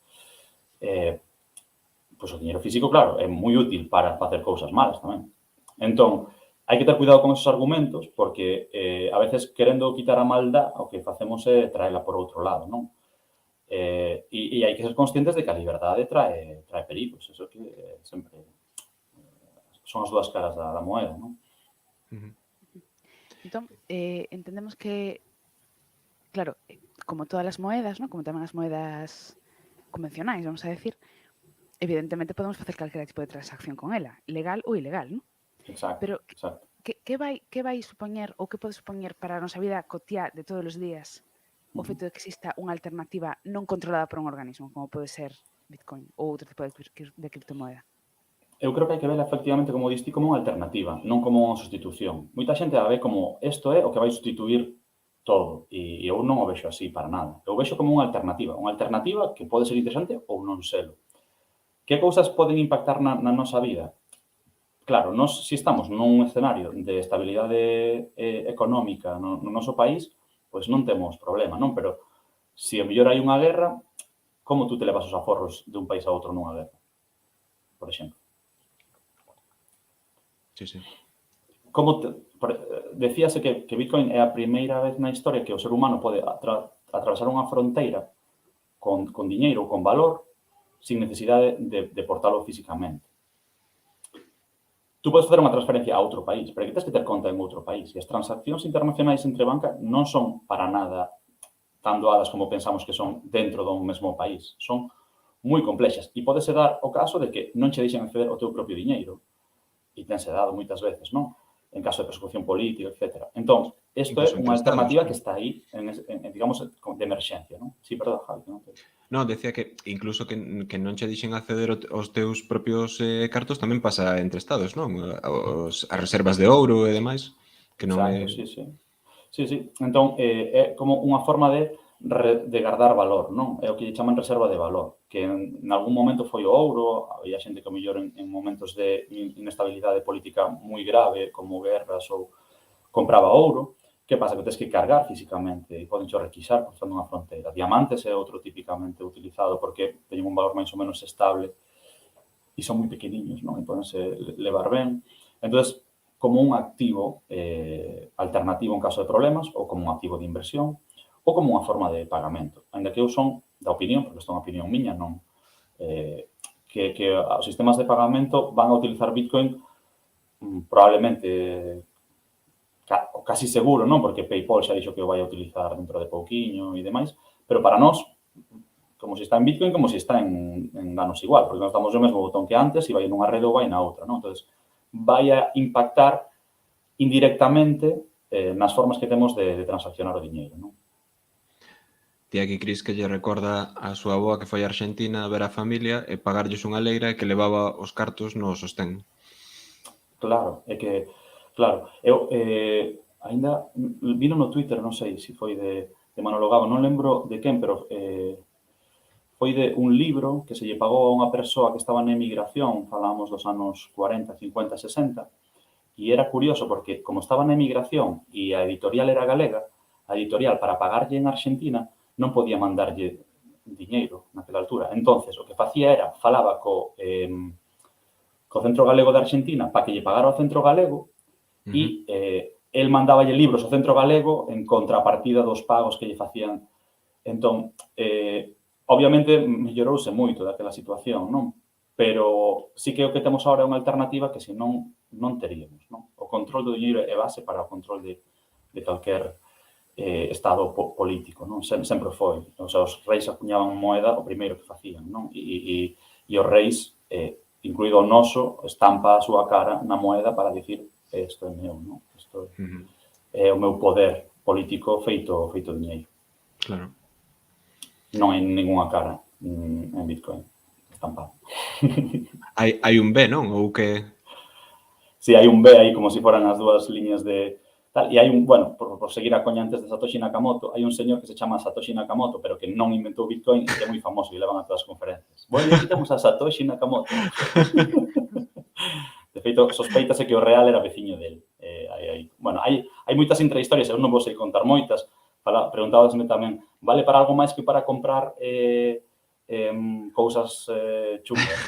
Pois o diñeiro físico, claro, é moi útil para facer cousas malas tamén. Entón, hai que ter cuidado con esos argumentos porque a veces, querendo quitar a maldad, o que facemos é traela por outro lado, non? E hai que ser conscientes de que a liberdade trae perigos. Eso que sempre son as dúas caras da moeda, non? Entón, entendemos que, claro, como todas as moedas, ¿no? Como tamén as moedas convencionais, vamos a decir, evidentemente podemos facer calquera tipo de transacción con ela, legal ou ilegal, ¿no? Exacto, Pero exacto. que vai supoñer ou que pode supoñer para a nosa vida cotiá de todos os días o feito de que exista unha alternativa non controlada por un organismo, como pode ser Bitcoin ou outro tipo de criptomoeda? Eu creo que hai que vela efectivamente, como diste, como unha alternativa, non como unha sustitución. Moita xente a ve como isto é o que vai sustituir todo e eu non o vexo así para nada. Eu vexo como unha alternativa que pode ser interesante ou non selo. Que cousas poden impactar na nosa vida? Claro, nós, se estamos nun escenario de estabilidade económica no noso país, pois non temos problema, non? Pero se a mellor hai unha guerra, como tú te levas os aforros de un país a outro nunha guerra? Por exemplo. Sí, sí. Decíase que Bitcoin é a primeira vez na historia que o ser humano pode atravesar unha fronteira con diñeiro ou con valor sin necesidade de portalo físicamente. Tú podes facer unha transferencia a outro país, pero que tens que ter conta en outro país. E as transaccións internacionais entre banca non son para nada tan doadas como pensamos que son dentro dun mesmo país. Son moi complexas. E podese dar o caso de que non che deixen acceder ao teu propio diñeiro. E tense dado moitas veces, non? En caso de persecución política, etc. Entón, isto é unha alternativa que está aí, digamos, de emerxencia, non? Sí, perdón, Javi. Non, decía que incluso que non che dixen acceder aos teus propios cartos tamén pasa entre estados, non? As reservas de ouro e demais. Que non Exacto, sí. Entón, é como unha forma de guardar valor, non? É o que lle chaman reserva de valor, que en algún momento foi o ouro, había xente que o mellor en momentos de inestabilidade política moi grave, como guerras ou compraba ouro. Que pasa? Que tens que cargar físicamente e poden xo requisar cruzando unha fronteira. Diamantes é outro típicamente utilizado porque teñen un valor máis ou menos estable e son moi pequeniños, non? E podense levar ben. Entón, como un activo alternativo en caso de problemas ou como un activo de inversión ou como unha forma de pagamento. Ainda que eu son da opinión, porque isto é unha opinión miña, non, que os sistemas de pagamento van a utilizar Bitcoin probablemente casi seguro, non? Porque PayPal xa dixo que o vai a utilizar dentro de pouquiño e demais, pero para nós, como se está en Bitcoin, como se está en danos igual, porque nós damos o mesmo botón que antes e vai nunha rede ou vai na outra, non? Entón, vai a impactar indirectamente nas formas que temos de transaccionar o diñeiro, non? Ti aquí, Cris, que lle recorda a súa avoa que foi a Argentina a ver a familia e pagarlles unha leira e que levaba os cartos no sostén. Claro, é que, claro, eu ainda vino no Twitter, non sei se foi de Manolo Gago, non lembro de quen, pero foi de un libro que se lle pagou a unha persoa que estaba na emigración, falamos dos anos 40, 50, 60, e era curioso porque como estaba na emigración e a editorial era galega, a editorial para pagarlle en Argentina non podía mandarlle diñeiro naquela altura. Entonces, o que facía era, falaba co Centro Galego de Argentina para que lle pagara ao Centro Galego e el mandáballe libros ao Centro Galego en contrapartida dos pagos que lle facían. Entón, obviamente, mellorouse moito daquela situación, non? Pero sí que o que temos agora é unha alternativa que se non teríamos, non? O control do diñeiro é base para o control de calquer estado político, non? Sempre foi. O sea, os reis acuñaban moeda o primeiro que facían, non? E os reis, incluído o noso, estampa a súa cara na moeda para dicir isto é meu, non? Isto é o meu poder político feito diñeiro. Claro. Non hai ningunha cara en Bitcoin estampado. Hai un B, non? Ou que... Sí, hai un B aí como se foran as dúas liñas de tal. E hai un, bueno, por seguir a coña antes de Satoshi Nakamoto, hai un señor que se chama Satoshi Nakamoto, pero que non inventou Bitcoin e que é moi famoso e levan a todas as conferencias. Bueno, e aquí temos a Satoshi Nakamoto. De feito, sospeitase que o real era veciño del. Bueno, hai moitas intrahistorias, eu non vos sei contar moitas. Preguntábasme tamén, vale para algo máis que para comprar cousas chungas?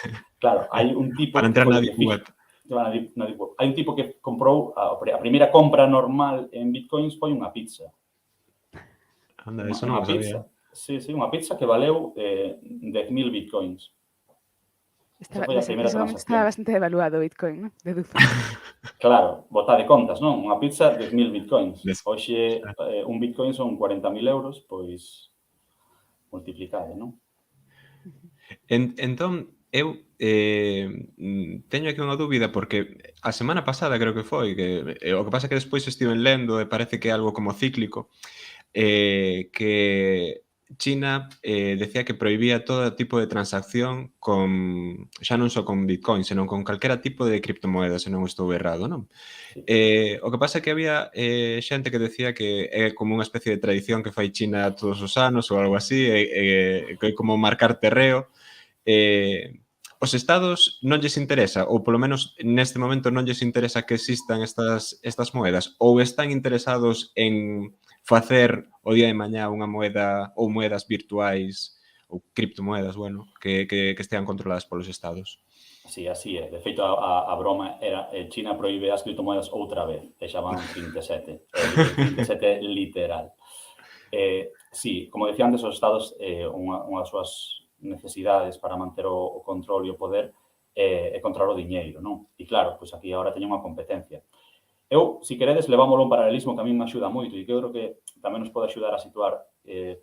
Claro, hai un tipo Para que entrar foi na o que Deep Web. Hai un tipo que comprou a primeira compra normal en Bitcoins foi unha pizza. Anda, eso non o sabía. Sí, unha pizza que valeu 10.000 Bitcoins. Esa foi a primeira Seguramente transacción. estaba bastante devaluado o Bitcoin, non? Deduzo. Claro, bota de contas, non? Unha pizza, 10.000 Bitcoins. Des- Hoxe, un Bitcoin son 40.000 euros, pois multiplicade, non? Entón, eu teño aquí unha dúbida porque a semana pasada creo que foi o que pasa é que despois estiven lendo e parece que é algo como cíclico, que China decía que prohibía todo tipo de transacción con xa non só con Bitcoin, senón con calquera tipo de criptomoeda, se non estou errado, non? Sí. O que pasa é que había xente que decía que é como unha especie de tradición que fai China todos os anos ou algo así, que é como marcar terreo. Os estados non lles interesa, ou polo menos neste momento non lles interesa que existan estas moedas, ou están interesados en facer o día de mañá unha moeda ou moedas virtuais ou criptomoedas, bueno, que estean controladas polos estados. Sí, así é. De feito, a broma era China proíbe as criptomoedas outra vez. E xa van 37. 37 literal. Sí, como decía antes, os estados, unha das súas necesidades para manter o control e o poder é controlar o diñeiro, non? E claro, pois aquí agora teñen unha competencia. Eu, se queredes, levámoslo a un paralelismo que a mí me axuda moito e que eu creo que tamén nos pode axudar a situar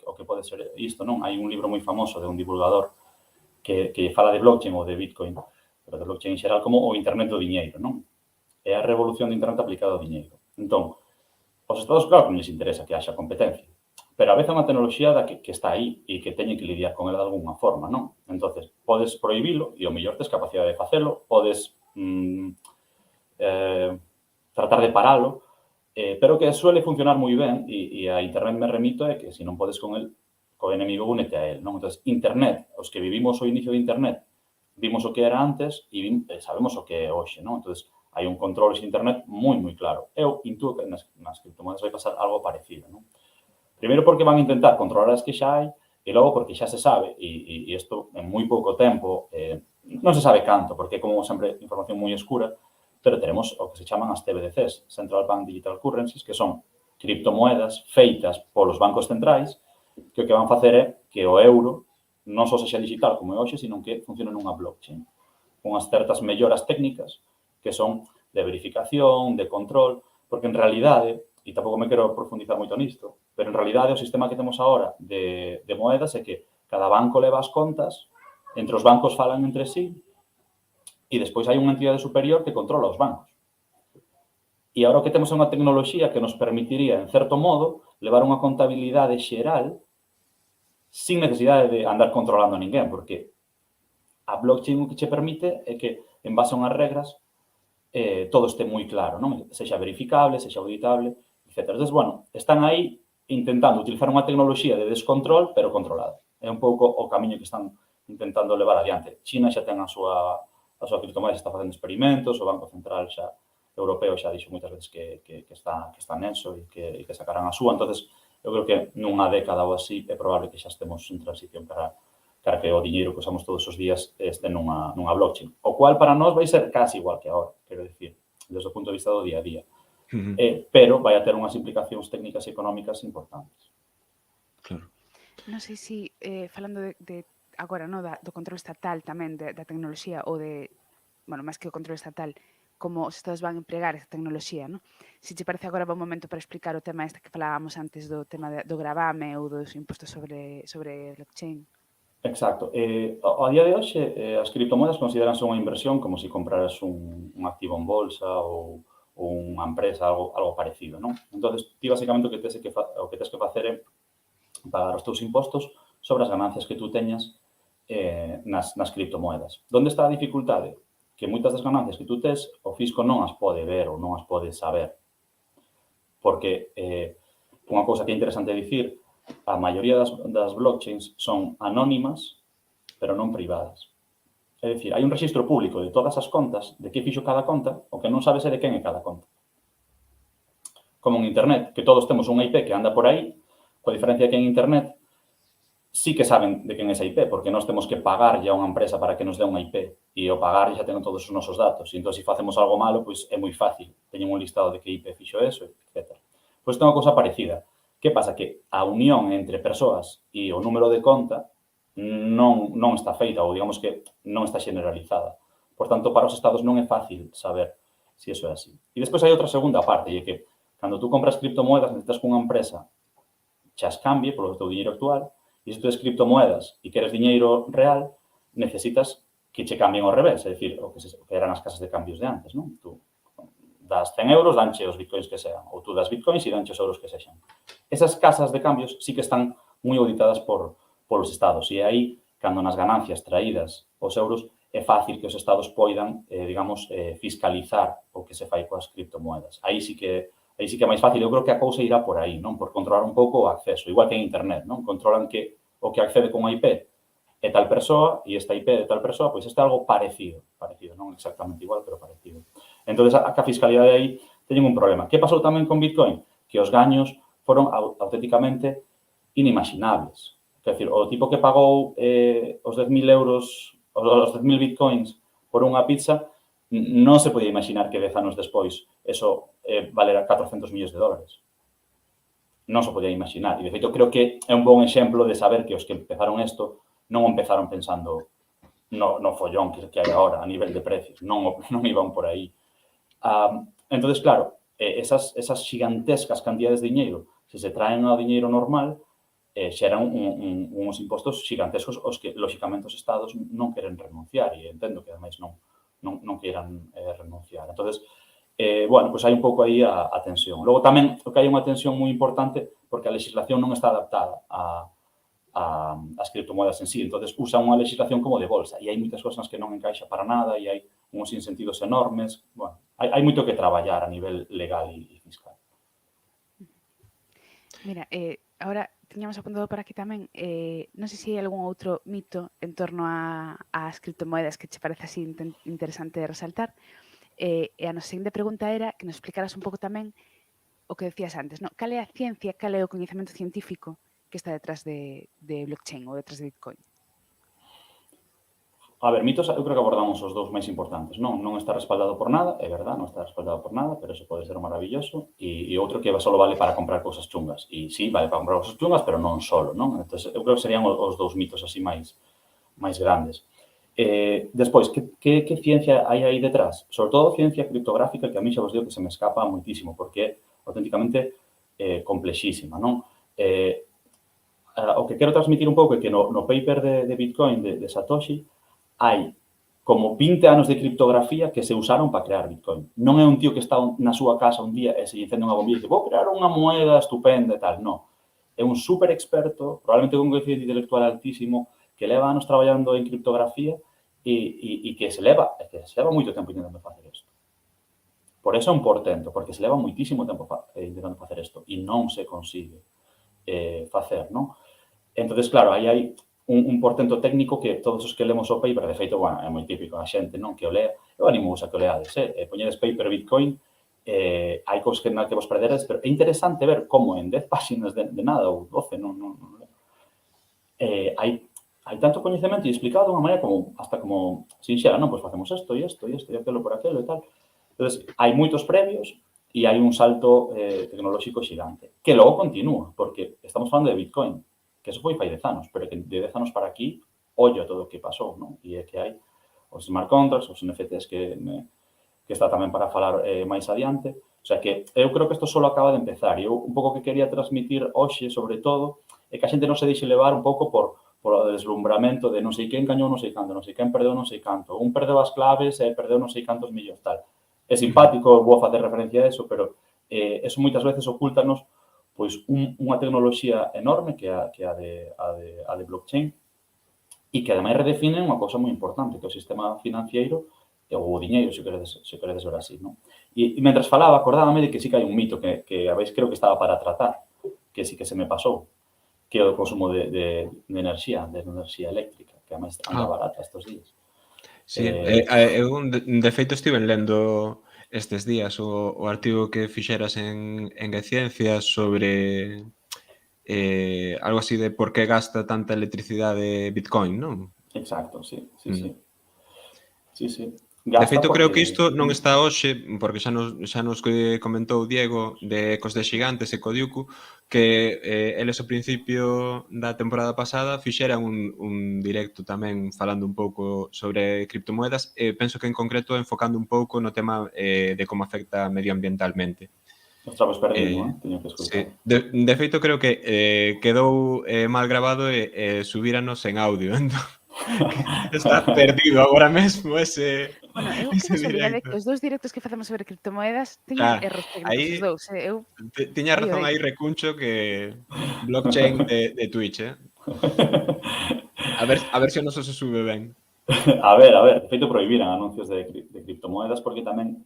o que pode ser isto, non? Hai un libro moi famoso de un divulgador que fala de blockchain ou de Bitcoin, pero de blockchain en xeral como o internet do diñeiro, non? É a revolución do internet aplicado ao diñeiro. Entón, os estados, claro, non lles interesa que haxa competencia, pero a veces é unha tecnoloxía que está aí e que teñen que lidiar con ela de alguna forma, non? Entonces, podes prohibilo e o mellor tes capacidade de facelo, podes tratar de paralo, pero que suele funcionar moi ben e a internet me remito é que se non podes con el, co enemigo únete a él, non? Entonces, internet, os que vivimos o inicio de internet, vimos o que era antes e sabemos o que é hoxe, non? Entonces, hai un control de internet moi claro. Eu intuo que nas criptomoedas vai pasar algo parecido, non? Primeiro porque van a intentar controlar as que xa hai e logo porque xa se sabe e isto en moi pouco tempo, non se sabe canto, porque como sempre información moi escura, pero teremos o que se chaman as CBDCs, Central Bank Digital Currencies, que son criptomoedas feitas polos bancos centrais que o que van facer é que o euro non só sexa digital como é hoxe, sino que funcione nunha blockchain. Unhas certas melloras técnicas que son de verificación, de control, porque en realidade, e tampouco me quero profundizar moito nisto, pero en realidade o sistema que temos agora de moedas é que cada banco leva as contas, entre os bancos falan entre sí, e despois hai unha entidade superior que controla os bancos. E agora o que temos é unha tecnoloxía que nos permitiría, en certo modo, levar unha contabilidade xeral sin necesidade de andar controlando a ninguén, porque a blockchain o que che permite é que, en base a unhas regras, todo este moi claro, non? Sexa verificable, sexa auditable, etc. Entón, bueno, están aí intentando utilizar unha tecnoloxía de descontrol, pero controlada. É un pouco o camiño que están intentando levar adiante. China xa ten a súa criptomoeda, está facendo experimentos, o Banco Central xa europeo xa dixo moitas veces que está nenso e que sacarán a súa. Entonces, eu creo que nunha década ou así é probable que xa estemos en transición para que o diñeiro que usamos todos os días este nunha blockchain. O cual para nós vai ser casi igual que agora, quero dicir, desde o punto de vista do día a día. Pero vai a ter unhas implicacións técnicas e económicas importantes. Claro. Non sei se, falando de agora, no, do control estatal tamén, da tecnoloxía ou de, bueno, máis que o control estatal, como os estados van a empregar esta tecnoloxía, non? Se te parece agora bom momento para explicar o tema este que falábamos antes do tema do gravame ou dos impostos sobre blockchain. Exacto. A día de hoxe, as criptomoedas consideranse unha inversión como se compraras un activo en bolsa ou unha empresa, algo parecido, non? Entón, ti basicamente o que tes que facer é pagar os teus impostos sobre as ganancias que tú teñas nas criptomoedas. Onde está a dificultade? Que moitas das ganancias que tú tes, o fisco non as pode ver ou non as pode saber. Porque unha cousa que é interesante dicir, a maioría das blockchains son anónimas, pero non privadas. É dicir, hai un rexistro público de todas as contas, de que fixo cada conta, o que non sabes é de quen é cada conta. Como en Internet, que todos temos unha IP que anda por aí, coa diferencia que en Internet sí que saben de quen é esa IP, porque nós temos que pagar a unha empresa para que nos dé unha IP, e ao pagar xa ten todos os nosos datos. E entón, se facemos algo malo, pois é moi fácil. Teñen un listado de que IP fixo eso, etc. Pois ten unha cousa parecida. Que pasa? Que a unión entre persoas e o número de conta non está feita, ou digamos que non está generalizada. Por tanto, para os estados non é fácil saber se iso é así. E despois hai outra segunda parte, e é que cando tú compras criptomoedas, necesitas que unha empresa chas cambie polo teu diñeiro actual, e se tú tens criptomoedas e queres diñeiro real, necesitas que che cambien ao revés, é dicir, o que eran as casas de cambios de antes, non? Tú das 100 euros, danche os bitcoins que sean, ou tú das bitcoins e danche os euros que sexan. Esas casas de cambios sí que están moi auditadas polos estados, e aí, cando nas ganancias traídas os euros, é fácil que os estados poidan, digamos, fiscalizar o que se fai coas criptomoedas. Aí sí que é máis fácil. Eu creo que a cousa irá por aí, non? Por controlar un pouco o acceso, igual que en Internet, non? Controlan que o que accede con unha IP é tal persoa e esta IP de tal persoa, pois este é algo parecido, non exactamente igual, pero parecido. Entón, a fiscalidade aí teñen un problema. Que pasou tamén con Bitcoin? Que os gaños foron auténticamente inimaginables. Quer dizer, o tipo que pagou os 10.000 euros, os 10.000 bitcoins por unha pizza, non se podía imaginar que 10 anos despois eso valera 400 millóns de dólares. Non se podía imaginar. E, de feito, creo que é un bon exemplo de saber que os que empezaron isto non empezaron pensando no follón que hai agora a nivel de precios. Non iban por aí. Entón, claro, esas gigantescas cantidades de diñeiro, se se traen ao diñeiro normal, xeran uns impostos gigantescos os que, lóxicamente, os estados non queren renunciar, e entendo que, ademais, non queiran renunciar. Entón, bueno, pois hai un pouco aí a tensión. Logo, tamén, o que hai unha tensión moi importante porque a legislación non está adaptada ás criptomoedas en sí. Entón, usa unha legislación como de bolsa, e hai moitas cosas que non encaixa para nada, e hai uns insentidos enormes. Bueno, hai moito que traballar a nivel legal e fiscal. Mira, ahora tiñamos apuntado por aquí tamén, non sei se hai algún outro mito en torno ás criptomoedas que che parece así interesante de resaltar. E a nosa seguinte pregunta era que nos explicaras un pouco tamén o que decías antes, non? Cal é a ciencia, cal é o coñecemento científico que está detrás de blockchain ou detrás de Bitcoin? A ver, mitos, eu creo que abordamos os dous máis importantes, non? Non está respaldado por nada, é verdad, non está respaldado por nada, pero eso pode ser maravilloso. E outro que só vale para comprar cousas chungas. E sí, vale para comprar cousas chungas, pero non solo, non? Entón, eu creo que serían os dous mitos así máis grandes. Despois, que ciencia hai aí detrás? Sobre todo ciencia criptográfica, que a mí xa vos digo que se me escapa moitísimo, porque é auténticamente complexísima, non? O que quero transmitir un pouco é que no paper de Bitcoin de Satoshi hai como 20 anos de criptografía que se usaron para crear Bitcoin. Non é un tío que está na súa casa un día e se encende unha bombilla e dice, vou crear unha moeda estupenda e tal. Non. É un super experto, probablemente con un coeficiente intelectual altísimo, que leva anos traballando en criptografía e que se leva moito tempo intentando facer isto. Por eso é un portento, porque se leva moitísimo tempo intentando facer isto e non se consigue facer, non? Entón, claro, aí hai un portento técnico que todos os que lemos o paper, de feito, bueno, é moi típico a xente, non? Que o lea. Eu animo a que o leades, poñedes paper Bitcoin, hai cousas que non que vos perderes, pero é interesante ver como en 10 páxinas de nada, ou 12, hai tanto coñecemento e explicado de unha maneira como, hasta como sinxela, non? Pois facemos isto e aquelo por aquelo e tal. Entón, hai moitos previos e hai un salto tecnolóxico xigante, que logo continúa, porque estamos falando de Bitcoin, que eso foi fai 10 anos, pero que de 10 anos para aquí, ollo todo o que pasou, non? E é que hai os smart contracts, os NFTs que está tamén para falar máis adiante. O sea que eu creo que isto só acaba de empezar. E eu un pouco que quería transmitir hoxe, sobre todo, é que a xente non se deixe levar un pouco por o deslumbramento de non sei quen gañou, non sei canto, non sei quen perdeu, non sei canto. Un perdeu as claves e perdeu non sei cantos millóns, tal. É simpático, vou facer referencia a eso, pero eso moitas veces ocúltanos pois unha tecnoloxía enorme que é a de blockchain, e que ademais redefinen unha cousa moi importante, que é o sistema financiero ou o diñeiro, se queredes ver así, non? E mentras falaba, acordábame de que sí que hai un mito que a vez creo que estaba para tratar, que sí que se me pasou, que é o consumo de enerxía eléctrica, que ademais anda barata estes días. Sí, eu de feito estiven lendo estes días o artigo que fixeras en Gciencias sobre algo así de por que gasta tanta electricidade Bitcoin, non? Exacto, sí. De Gasta feito, creo que porque... isto non está hoxe, porque xa nos comentou Diego de Ecos de Xigantes e Codiucu, que eles ao principio da temporada pasada fixeran un directo tamén falando un pouco sobre criptomoedas e penso que en concreto enfocando un pouco no tema de como afecta medioambientalmente. Ostras, pues perdín, teño que escoitar. Sí. De feito, creo que quedou mal grabado e subíranos en audio, entón está perdido agora mesmo ese Bueno, eu que ese casualidade directo. que os 2 directos que facemos sobre criptomoedas teñen erros técnicos os Aí dous, eu tiña aí o razón aí deixo. Recuncho que blockchain de Twitch, A ver se o noso se sube ben. A ver, de feito prohibiran anuncios de criptomoedas porque tamén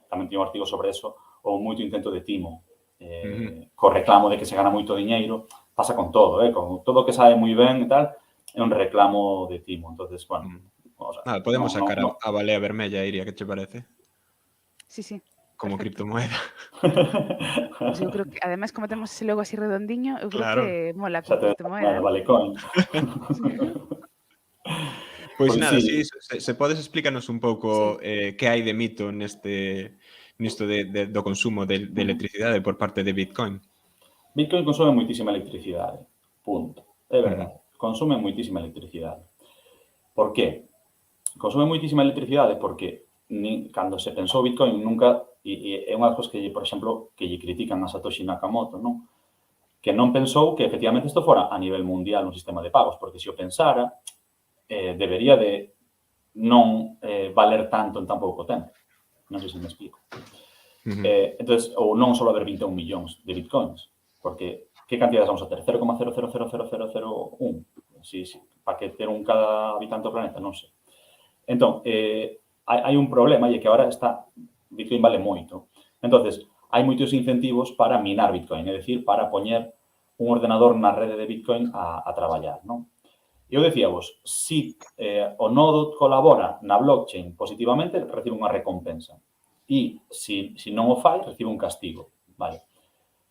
tamén tiña un artigo sobre eso, houve moito intento de timo, co reclamo de que se gana moito diñeiro, pasa con todo, con todo que sabe moi ben e tal, é un reclamo de timo. Entonces, bueno, o sea, Nada, podemos sacar a balea vermella, Iria, que che parece? Sí, Como perfecto. criptomoeda. Pois eu creo que, ademais, como temos ese logo así redondiño, eu creo Claro. que mola Xa como te criptomoeda, vale coin. Pois Pois nada, sí. se podes explícanos un pouco que hai de mito nisto do consumo de electricidade por parte de Bitcoin. Bitcoin consume moitísima electricidade. Punto. É verdade. Consume moitísima electricidade. Por qué? Consume moitísima electricidade porque cando se pensou Bitcoin nunca, e é unha das cousas que, por exemplo, que lle critican a Satoshi Nakamoto, non? Que non pensou que efectivamente isto fora a nivel mundial un sistema de pagos, porque se o pensara, debería de non valer tanto en tan pouco tempo. Non sei se me explico. Entonces, ou non só haber 21 millóns de bitcoins, porque que cantidades vamos a ter? 0,000001. Sí, para que ter un cada habitante do planeta, non sei. Entón, hai un problema e é que agora Bitcoin vale moito. Entonces, hai moitos incentivos para minar Bitcoin, é dicir, para poñer un ordenador na rede de Bitcoin a traballar, non? Eu decíavos, si o nodo colabora na blockchain positivamente, recibe unha recompensa. E si non o fai, recibe un castigo. Vale.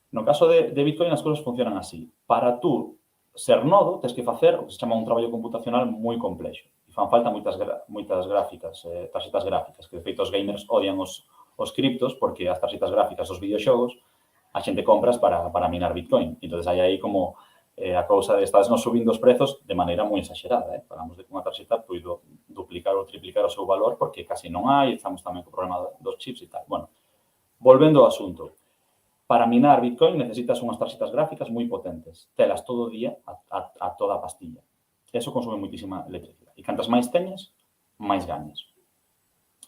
No caso de Bitcoin, as cousas funcionan así. Para tú ser nodo, tens que facer o que se chama un traballo computacional moi complexo. E fan falta moitas gráficas, tarxetas gráficas, que de feito os gamers odian os criptos porque as tarxetas gráficas dos videoxogos a xente compras para minar Bitcoin. Entón, hai aí como a cousa de estás nos subindo os prezos de maneira moi exagerada. Falamos de que unha tarxeta puido duplicar ou triplicar o seu valor porque casi non hai, estamos tamén co problema dos chips e tal. Bueno, volvendo ao asunto. Para minar Bitcoin necesitas unhas tarxetas gráficas moi potentes. Telas todo o día a toda a pastilla. Eso consume moitísima electricidade. E cantas máis teñas, máis gañas.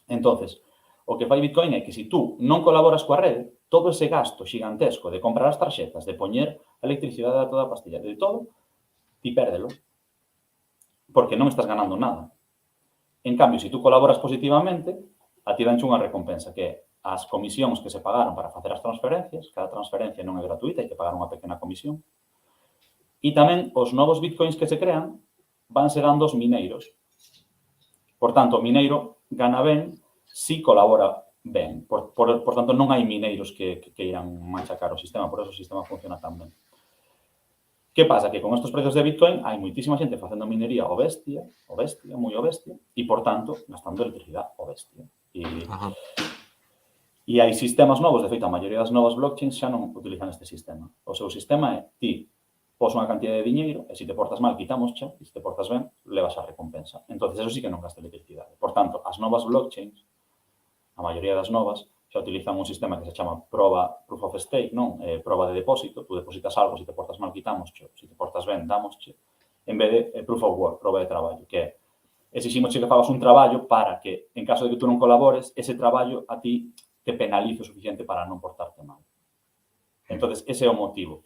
Entonces, o que fai Bitcoin é que se tú non colaboras coa rede, todo ese gasto xigantesco de comprar as tarxetas, de poñer a electricidade a toda a pastilla, de todo, ti pérdelo. Porque non estás ganando nada. En cambio, se tú colaboras positivamente, a ti danche unha recompensa, que é as comisións que se pagaron para facer as transferencias, cada transferencia non é gratuita, hai que pagar unha pequena comisión, e tamén os novos bitcoins que se crean vanse dando os mineiros. Por tanto, o mineiro gana ben si colabora ben. Por tanto, non hai mineiros que irán machacar o sistema, por eso o sistema funciona tan ben. Que pasa? Que con estos precios de Bitcoin hai moitísima xente facendo minería o bestia, moi o bestia, e, por tanto, gastando electricidade o bestia. E hai sistemas novos, de feito, a maioría das novas blockchains xa non utilizan este sistema. O seu sistema é ti pos unha cantidad de diñeiro e se te portas mal, quitamos xa, e se te portas ben, levas a recompensa. Entón, eso sí que non gasta electricidade. Por tanto, as novas blockchains, a maioría das novas, xa utilizan un sistema que se chama proof of stake, non? Proba de depósito. Tú depositas algo, se te portas mal, quitamos xe, se te portas ben, damos xe. En vez de proof of work, proba de traballo, que é exiximos que fagas un traballo para que, en caso de que tú non colabores, ese traballo a ti te penalice o suficiente para non portarte mal. Entón, ese é o motivo.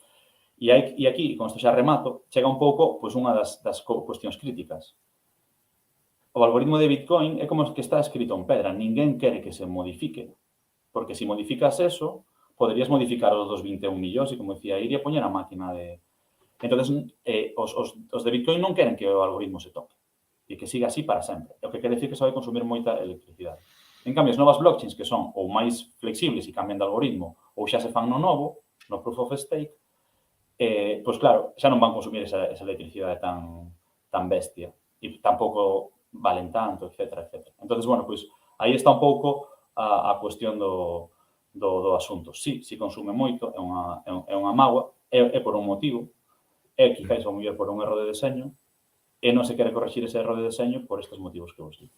E aquí, con isto xa remato, chega un pouco pois, unha das cuestións críticas. O algoritmo de Bitcoin é como que está escrito en pedra. Ninguén quere que se modifique. Porque se modificas eso, poderías modificar os dos 21 millóns e, como decía, iría poñer a máquina de... Entón, os de Bitcoin non queren que o algoritmo se toque e que siga así para sempre. O que quere decir que se vai consumir moita electricidade. En cambio, as novas blockchains que son ou máis flexibles e cambian de algoritmo ou xa se fan no novo, no Proof of Stake, pois claro, xa non van consumir esa electricidade tan bestia e tampouco valen tanto, etc. Entón, bueno, pois aí está un pouco a cuestión do asunto. Sí, consume moito, é unha mágoa, é por un motivo, é quizás ao mellor por un erro de deseño, e non se quere corregir ese erro de deseño por estes motivos que vos digo.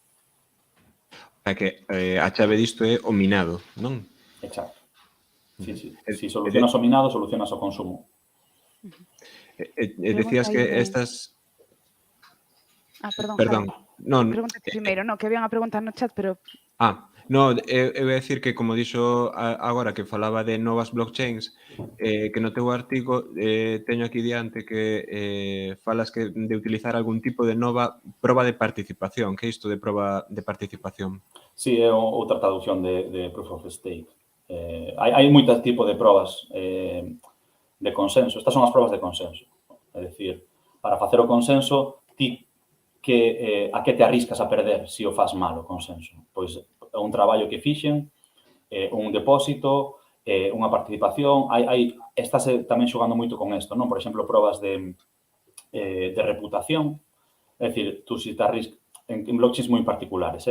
Que a chave disto é o minado, non? Exacto. Sí. Se solucionas o minado, solucionas o consumo. Decías que estas... Perdón. Non, pregúntate primeiro, que había unha pregunta no chat, pero... Non, eu ia decir que, como dixo agora que falaba de novas blockchains, que no teu artigo teño aquí diante que falas que de utilizar algún tipo de nova proba de participación. Que é isto de proba de participación? Sí, é outra traducción de Proof of Stake. Hai moitos tipos de probas de consenso. Estas son as probas de consenso. É dicir, para facer o consenso, ti a que te arriscas a perder se o faz mal o consenso? Pois é un traballo que fixen, un depósito, unha participación. Estáse tamén xogando moito con isto, non? Por exemplo, probas de reputación. É dicir, tú se te arriscas en blockchains moi particulares,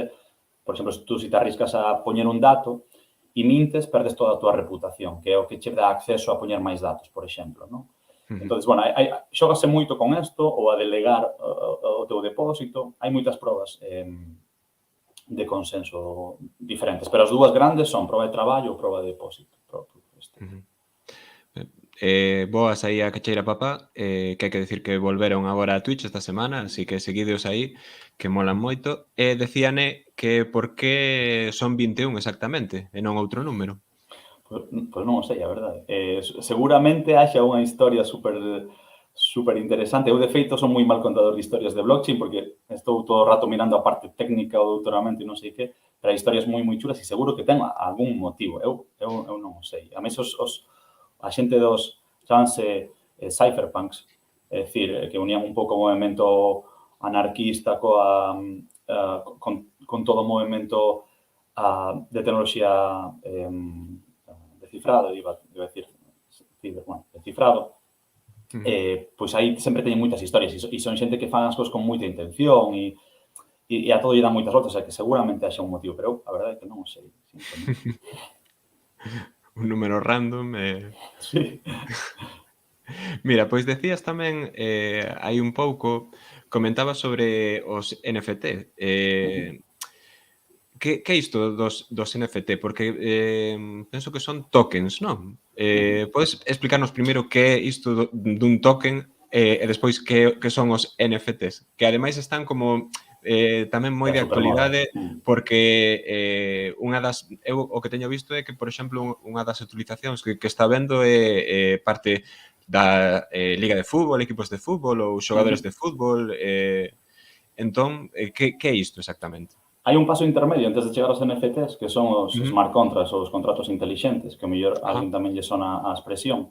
por exemplo, tú se te arriscas a poñer un dato e mintes, perdes toda a tua reputación, que é o que che dá acceso a poñer máis datos, por exemplo, non? Entón, bueno, xógase moito con isto ou a delegar o teu depósito. Hai moitas probas de consenso diferentes, pero as dúas grandes son proba de traballo ou proba de depósito. Boas aí a Cacheira Papá, que hai que decir que volveron agora a Twitch esta semana, así que seguideos aí, que molan moito. Decíane que por que son 21 exactamente e non outro número. Pois non o sei, a verdade. Seguramente haxa unha historia super interesante. Eu, de feito, son moi mal contador de historias de blockchain porque estou todo o rato mirando a parte técnica do doutoramento e non sei que, pero hai historias moi chulas e seguro que ten algún motivo. Eu non o sei. A mí, a xente dos chamanse cypherpunks, é dicir, que unían un pouco o movimento anarquista con todo o movimento de tecnoloxía cifrado, iba a decir, cifrado, pois aí sempre teñen moitas historias e son xente que fan as cousas con moita intención e a todo lle dan moitas voltas, que seguramente haxa un motivo, pero a verdade é que non o sei. Un número random. Sí. Mira, pois decías tamén, hai un pouco, comentabas sobre os NFT. Que é isto dos NFT? Porque penso que son tokens, non? Podes explicarnos primeiro que é isto dun token e despois que son os NFTs? Que ademais están como tamén moi de actualidade porque unha das... Eu o que teño visto é que, por exemplo, unha das utilizacións que está vendo é parte da liga de fútbol, equipos de fútbol ou xogadores de fútbol. Entón, que é isto exactamente? Hai un paso intermedio antes de chegar aos NFTs, que son os smart contracts, os contratos inteligentes, que o mellor alguén tamén lle sona a expresión,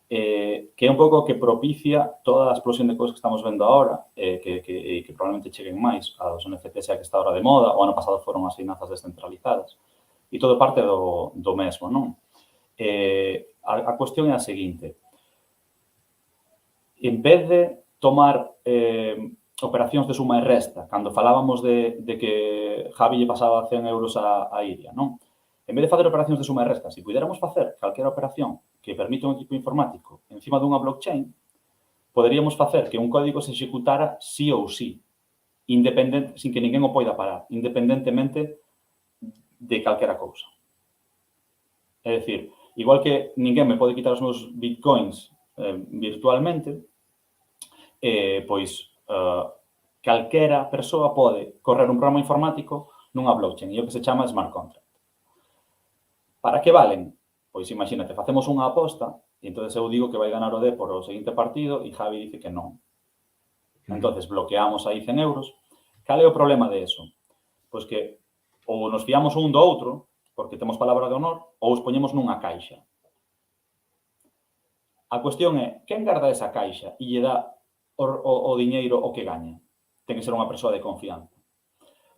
que é un pouco que propicia toda a explosión de cousas que estamos vendo agora, que probablemente cheguen máis aos NFTs, xa que está ahora de moda. O ano pasado foron as finanzas descentralizadas. E todo parte do mesmo, non? A cuestión é a seguinte. En vez de tomar operacións de suma e resta, cando falábamos de que Javi lle pasaba 100 euros a Iria, non? En vez de facer operacións de suma e resta, se puidéramos facer calquera operación que permita un equipo informático encima dunha blockchain, poderíamos facer que un código se executara sí ou sí, sin que ninguén o poida parar, independentemente de calquera cousa. É dicir, igual que ninguén me pode quitar os meus bitcoins virtualmente, pois calquera persoa pode correr un programa informático nunha blockchain, e o que se chama smart contract. Para que valen? Pois imagínate, facemos unha aposta E entón eu digo que vai ganar o Depor o seguinte partido e Javi dice que non. Entón, bloqueamos aí 100 euros. Cal é o problema de eso? Pois que ou nos fiamos un do outro, porque temos palabra de honor, ou os poñemos nunha caixa. A cuestión é, quen garda esa caixa e lle dá o diñeiro o que gaña? Ten que ser unha persoa de confianza.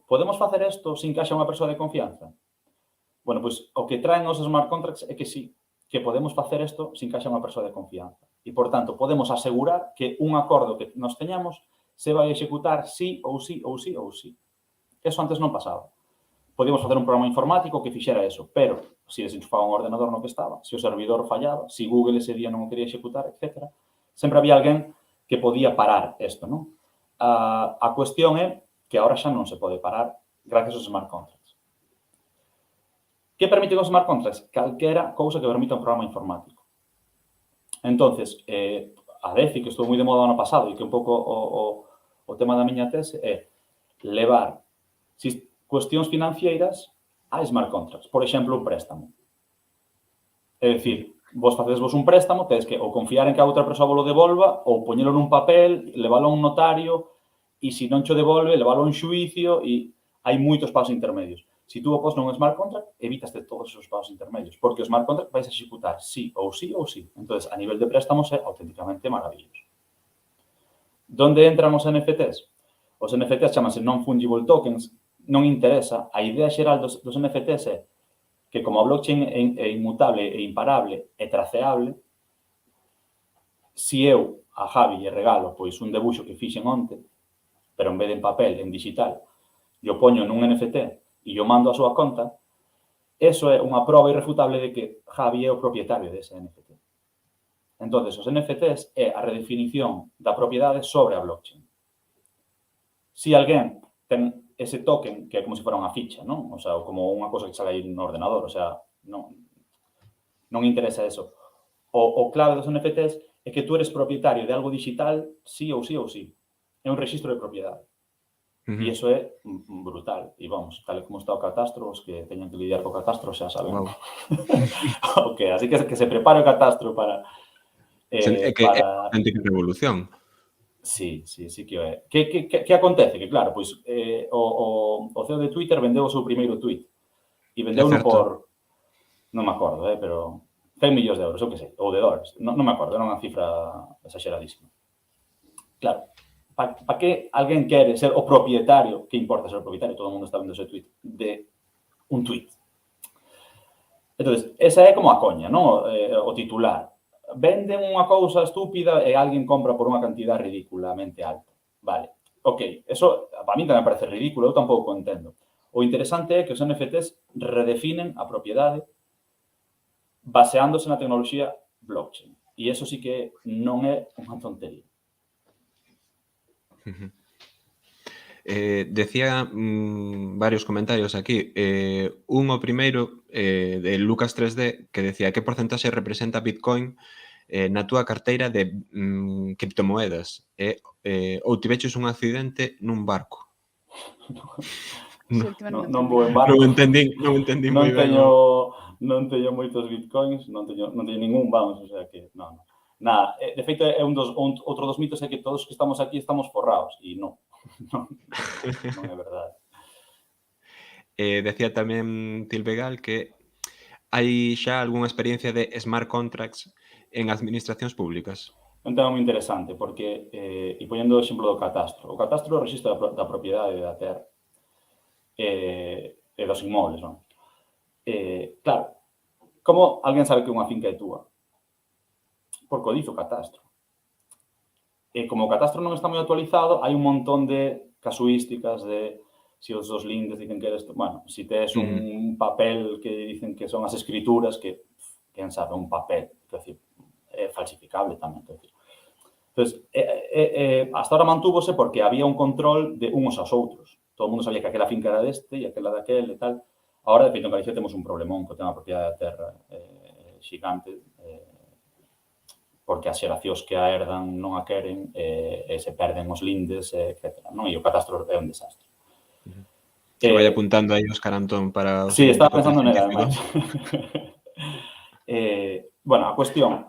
Podemos facer isto sin que haxa unha persoa de confianza? Bueno, pois o que traen os smart contracts é que sí, que podemos facer isto sin que haxa unha persoa de confianza. E, por tanto, podemos asegurar que un acordo que nos teñamos se vai executar sí ou sí ou sí ou sí. Eso antes non pasaba. Podíamos facer un programa informático que fixera eso, pero se desenchufaba un ordenador no que estaba, se o servidor fallaba, se Google ese día non o quería executar, etc. Sempre había alguén que podía parar isto, non? A cuestión é que agora xa non se pode parar gracias aos smart contracts. Que permiten os smart contracts? Calquera cousa que permita un programa informático. Entonces, a DeFi, que estou moi de moda ano pasado e que un pouco o tema da miña tese é levar cuestións financeiras a smart contracts. Por exemplo, un préstamo. É dicir, vos facedesvos un préstamo, tedes que ou confiar en que a outra persoa vos lo devolva ou poñelo nun papel, leválo a un notario e se non cho devolve, leválo a un xuicio e hai moitos pasos intermedios. Se tú o pos nun smart contract, evítaste todos esos pasos intermedios, porque o smart contract vais a executar sí ou sí ou sí. Entón, a nivel de préstamos é auténticamente maravilloso. Donde entran os NFTs? Os NFTs chamanse non-fungible tokens, non interesa. A idea xeral dos NFTs é que como a blockchain é inmutable e imparable e traceable, se eu a Javi lle regalo pois un debuxo que fixen onte, pero en vez de en papel, en digital, e o poño nun NFT e o mando a súa conta, eso é unha proba irrefutable de que Javi é o propietario dese NFT. Entón, os NFTs é a redefinición da propiedade sobre a blockchain. Se alguén ten ese token, que é como se fora unha ficha, non? O sea, como unha cosa que sale aí no ordenador, o sea, non interesa eso. O clave dos NFTs é que tú eres propietario de algo digital sí ou sí ou sí. É un registro de propiedade. E iso é brutal. E vamos, tal como está o catastro, os que teñan que lidiar co catastro xa saben. Wow. Ok, así que se prepare o catastro para... É que é unha auténtica revolución. Sí que é. Que acontece? Que claro, pois o CEO de Twitter vendeu o seu primeiro tweet e vendeu por, non me acordo, pero 100 millóns de euros, eu que sei, ou de dólares, non me acordo, era unha cifra exageradísima. Claro, para que alguén quere ser o propietario, que importa ser o propietario, todo o mundo está vendo ese tweet, de un tweet. Entón, esa é como a coña, non? O titular. Venden unha cousa estúpida e alguén compra por unha cantidad ridiculamente alta. Vale, ok, eso para mí tamén parece ridículo, eu tampouco entendo. O interesante é que os NFTs redefinen a propiedade baseándose na tecnoloxía blockchain. E eso sí que non é unha tontería. Decía varios comentarios aquí. O primeiro de Lucas 3D que decía que porcentaxe representa Bitcoin na túa carteira de criptomoedas ou tiveches un accidente nun barco. Non vou en barco. Non entendí moi ben. Non teño moitos bitcoins, non teño ningún, vamos, o sea que non. Nada, de feito é outro dos mitos é que todos que estamos aquí estamos forrados e non é verdade. Decía tamén Tilbegal que hai xa algunha experiencia de smart contracts en administracións públicas. Un tema moi interesante, porque, e poñendo o exemplo do catastro, o catastro é o registro da propiedade da terra e dos inmobles, non? Claro, como alguén sabe que unha finca é túa? Porque o dice o catastro. E como o catastro non está moi actualizado, hai un montón de casuísticas de se os dos lindes dicen que eres... Bueno, se tes un papel que dicen que son as escrituras, que, quen sabe, un papel, é dicir, é falsificable tamén, é dicir. Entón, hasta ahora mantúvose porque había un control de uns aos outros. Todo o mundo sabía que aquela finca era deste e aquela daquel e tal. Ahora, de feito, en Galicia temos un problemón co tema da propiedade da terra xigante, porque as xeracións que a herdan non a queren e se perden os lindes, etc. E o catastro é un desastre. Se vai apuntando aí os carantón para... Sí, estaba pensando nela, además. Bueno, a cuestión,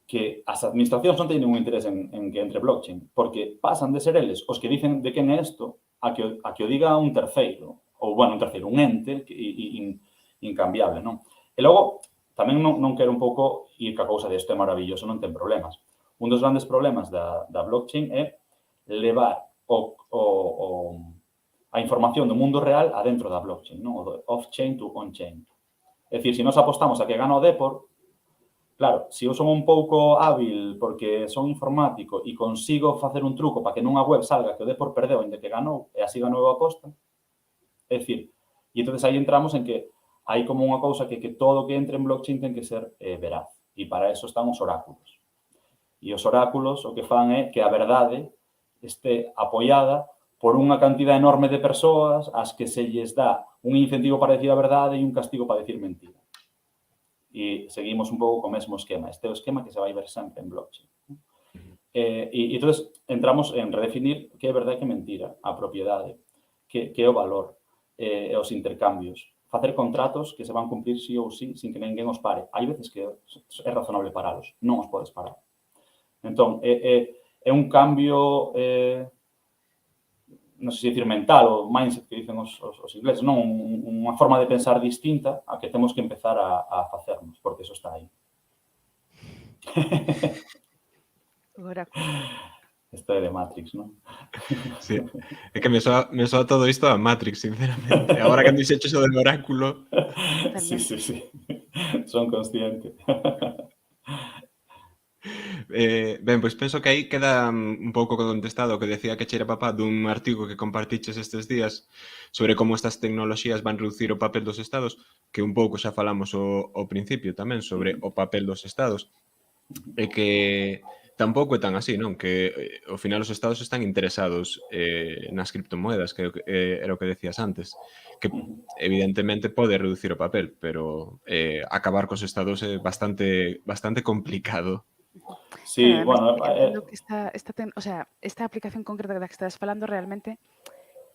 que as administracións non teñen ningún interés en que entre blockchain, porque pasan de ser eles os que dicen de quen é isto a que o diga un terceiro, ou, bueno, un ente incambiable, non? E logo, tamén non quero un pouco ir ca cousa de isto é maravilloso, non ten problemas. Un dos grandes problemas da blockchain é levar a información do mundo real adentro da blockchain, non? O do off-chain to on-chain. É dicir, se nós apostamos a que gana o Depor, claro, se eu son un pouco hábil porque son informático e consigo facer un truco para que nunha web salga que o Depor perdeu ainda que ganou e así ganou a aposta, é dicir, e entón aí entramos en que hai como unha cousa que todo que entre en blockchain ten que ser veraz. E para eso están os oráculos. E os oráculos o que fan é que a verdade este apoiada por unha cantidad enorme de persoas ás que se lles dá un incentivo para decir a verdade e un castigo para decir mentira. E seguimos un pouco co mesmo esquema. Este é o esquema que se vai ver sempre en blockchain. E entón entramos en redefinir que é verdade e que é mentira, a propiedade, que é o valor, e os intercambios. Facer contratos que se van cumplir sí ou sí sin que ninguén os pare. Hai veces que é razonable paralos, non os podes parar. Entón, é un cambio, non sei se dicir mental ou mindset que dicen os ingleses, non? Unha forma de pensar distinta a que temos que empezar a facernos, porque eso está aí. Isto é de Matrix, non? Sí, é que me soa todo isto a Matrix, sinceramente. Agora que dixeches o del oráculo... Sí. Son consciente. Ben, pois penso que aí queda un pouco contestado o que decía que cheira papá dun artigo que compartiches estes días sobre como estas tecnoloxías van reducir o papel dos estados, que un pouco xa falamos ao principio tamén sobre o papel dos estados, e que tampouco é tan así, non? Que ao final os estados están interesados nas criptomoedas, que era o que decías antes, que evidentemente pode reducir o papel, pero acabar cos estados é bastante complicado. Sí, claro, bueno... Entendo que esta aplicación concreta da que estás falando realmente,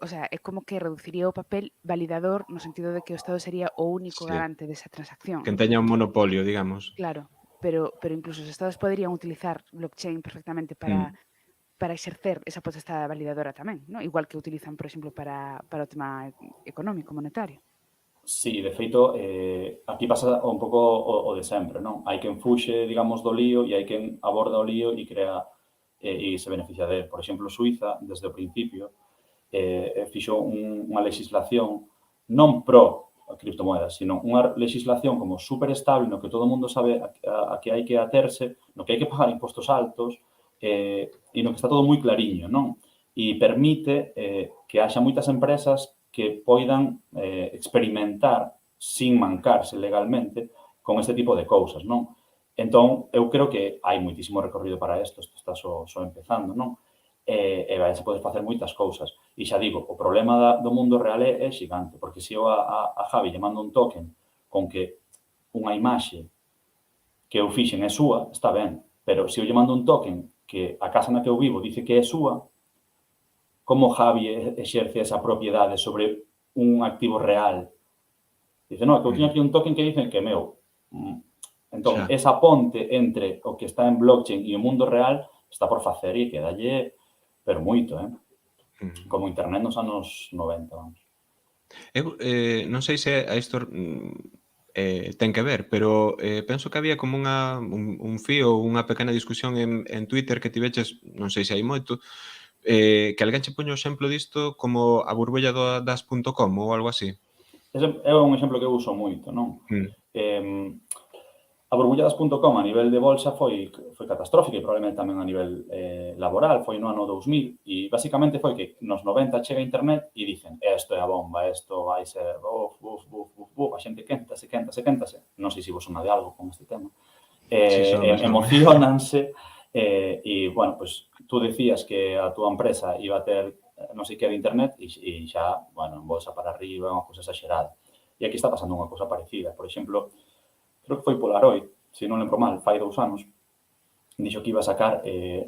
o sea, é como que reduciría o papel validador no sentido de que o Estado sería o único garante desa transacción. Que teña un monopolio, digamos. Claro, pero incluso os Estados poderían utilizar blockchain perfectamente para exercer esa potestade validadora tamén, ¿no? Igual que utilizan, por exemplo, para o tema económico, monetario. Sí, de feito, aquí pasa un pouco o de sempre, non? Hai quen fuxe, digamos, do lío e hai quen aborda o lío e crea e se beneficia dele. Por exemplo, Suiza, desde o principio, fixo unha legislación non pro criptomoedas, sino unha legislación como super estable no que todo o mundo sabe a que hai que aterse, no que hai que pagar impostos altos e no que está todo moi clariño, non? E permite que haxa moitas empresas que poidan experimentar sin mancarse legalmente con este tipo de cousas, non? Entón, eu creo que hai moitísimo recorrido para isto está só empezando, non? E se pode facer moitas cousas. E xa digo, o problema do mundo real é xigante, porque se eu a Javi lle mando un token con que unha imaxe que eu fixen é súa, está ben, pero se eu lle mando un token que a casa na que eu vivo dice que é súa, como Javi exerce esa propiedade sobre un activo real. Dice, non, é que eu tiño aquí un token que dice que é meu. Entón, esa ponte entre o que está en blockchain e o mundo real está por facer e quedalle pero moito, como internet nos anos 90, vamos. Eu non sei se a isto ten que ver, pero penso que había como un fío ou unha pequena discusión en Twitter que tiveches, non sei se hai moito, que alguén che poño o exemplo disto como a burbulla das .com ou algo así. É un exemplo que eu uso moito, non? A burbulla das .com a nivel de bolsa foi catastrófica e probablemente tamén a nivel laboral, foi no ano 2000 e basicamente foi que nos 90 chega a internet e dicen isto é a bomba, isto vai ser a xente quéntase. Non sei se vos sona de algo con este tema. Emocionanse e, bueno, pues tú decías que a túa empresa iba a ter non sei que de internet e xa, bueno, en bolsa para arriba, unha cousa exagerada. E aquí está pasando unha cousa parecida. Por exemplo, creo que foi Polaroid, se non lembro mal, fai 2 anos, dixo que iba a sacar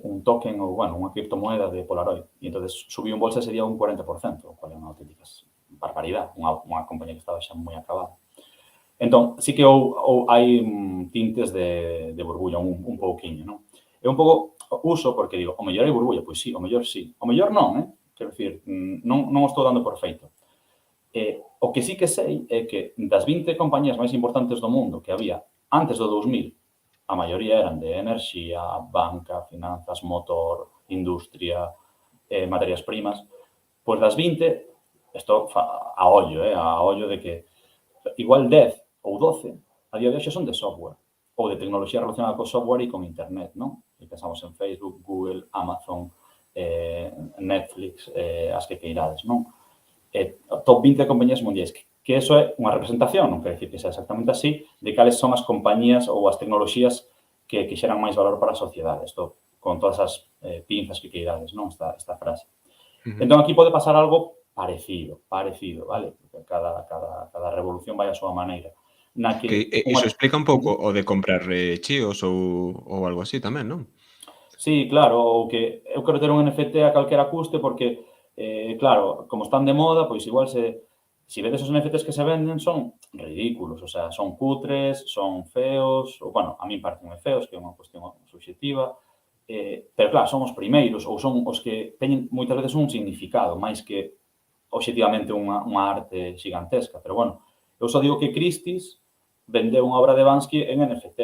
un token ou, bueno, unha criptomoeda de Polaroid. E entón subiu en bolsa sería un 40%, o cual é unha auténtica barbaridade, unha compañía que estaba xa moi acabada. Entón, sí que hai tintes de burbulla, un pouquiño, non? É un pouco uso porque digo, o mellor hai burbulla, pois sí, o mellor sí. O mellor non, quero dicir, non o estou dando por feito. O que sí que sei é que das 20 compañías máis importantes do mundo que había antes do 2000, a maioría eran de enerxía, banca, finanzas, motor, industria, materias primas, pois das 20, isto a ollo de que igual 10 ou 12 a día de hoxe son de software ou de tecnoloxía relacionada co software e con internet, non? E pensamos en Facebook, Google, Amazon, Netflix, as que queirades, non? Top 20 compañías mundiais, que eso é unha representación, non quer dicir que sea exactamente así, de cales son as compañías ou as tecnoloxías que xeran máis valor para a sociedade. Isto con todas as pinzas que queirades, non? Esta frase. Entón, aquí pode pasar algo parecido, vale? Cada revolución vai a súa maneira. Na Que que iso explica un pouco o de comprar chíos ou algo así tamén, non? Sí, claro, ou que eu quero ter un NFT a calquera custe porque, claro, como están de moda, pois igual se vedes os NFTs que se venden son ridículos, o sea, son cutres, son feos, ou, bueno, a min parecen feos, que é unha cuestión subxectiva, pero claro, son os primeiros, ou son os que teñen moitas veces un significado, máis que obxectivamente unha arte gigantesca. Pero, bueno, eu só digo que Christie's vendeu unha obra de Banksy en NFT.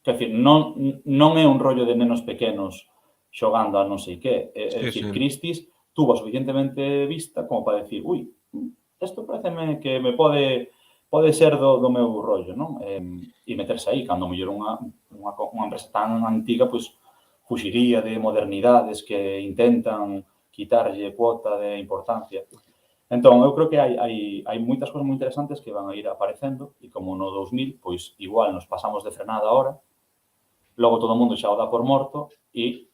Quer dicir, non é un rollo de nenos pequenos xogando a non sei que. É Sí, dicir, sí. Christie's tuvo suficientemente vista como para decir, ui, isto pareceme que me pode ser do meu rollo, non? E meterse aí, cando mellor unha empresa tan antiga, pois, fuxiría de modernidades que intentan quitarlle cuota de importancia. Entón, eu creo que hai moitas cousas moi interesantes que van a ir aparecendo e como no 2000, pois, igual nos pasamos de frenada ahora, logo todo o mundo xa o dá por morto e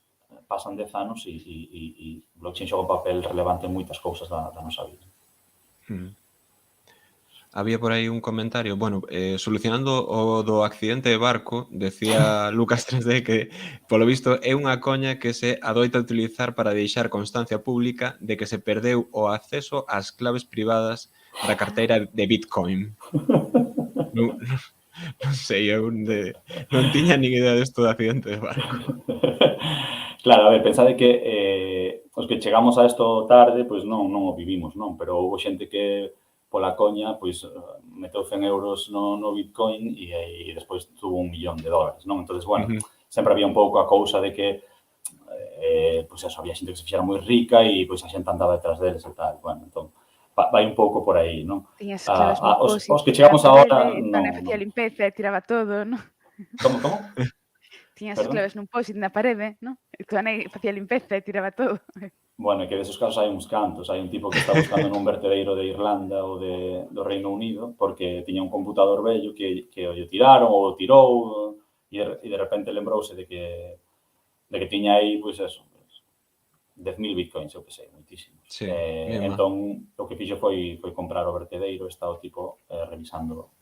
pasan 10 anos e blockchain xoga un papel relevante en moitas cousas da nosa vida. Había por aí un comentario, bueno, solucionando o do accidente de barco, decía Lucas 3D que, polo visto, é unha coña que se adoita utilizar para deixar constancia pública de que se perdeu o acceso ás claves privadas da carteira de Bitcoin. Non sei, eu non tiña nin idea desto do accidente de barco. Claro, a ver, pensade que os que chegamos a isto tarde, pois non o vivimos, non? Pero houve xente que pola coña, pois, meteu 100 euros no Bitcoin e despois tuvo $1.000.000, non? Entonces, bueno, sempre había un pouco a cousa de que pois eso, había xente que se fixera moi rica e pois a xente andaba detrás deles e tal. Bueno, entón, vai un pouco por aí, non? Tiñas claves nun post Os que chegamos agora, entón non. facía limpeza e tiraba todo, non? Como? Tiñas as Perdón? claves nun post na parede, non? E tú facía limpeza e tiraba todo. Bueno, que desos casos hai uns cantos. Hai un tipo que está buscando nun vertedeiro de Irlanda ou do Reino Unido porque tiña un computador vello que o tiraron ou o tirou e de repente lembrouse de que tiña aí, pois eso, 10.000 bitcoins, eu que sei, moitísimos. Sí, entón, o que fixo foi comprar o vertedeiro, está o tipo revisando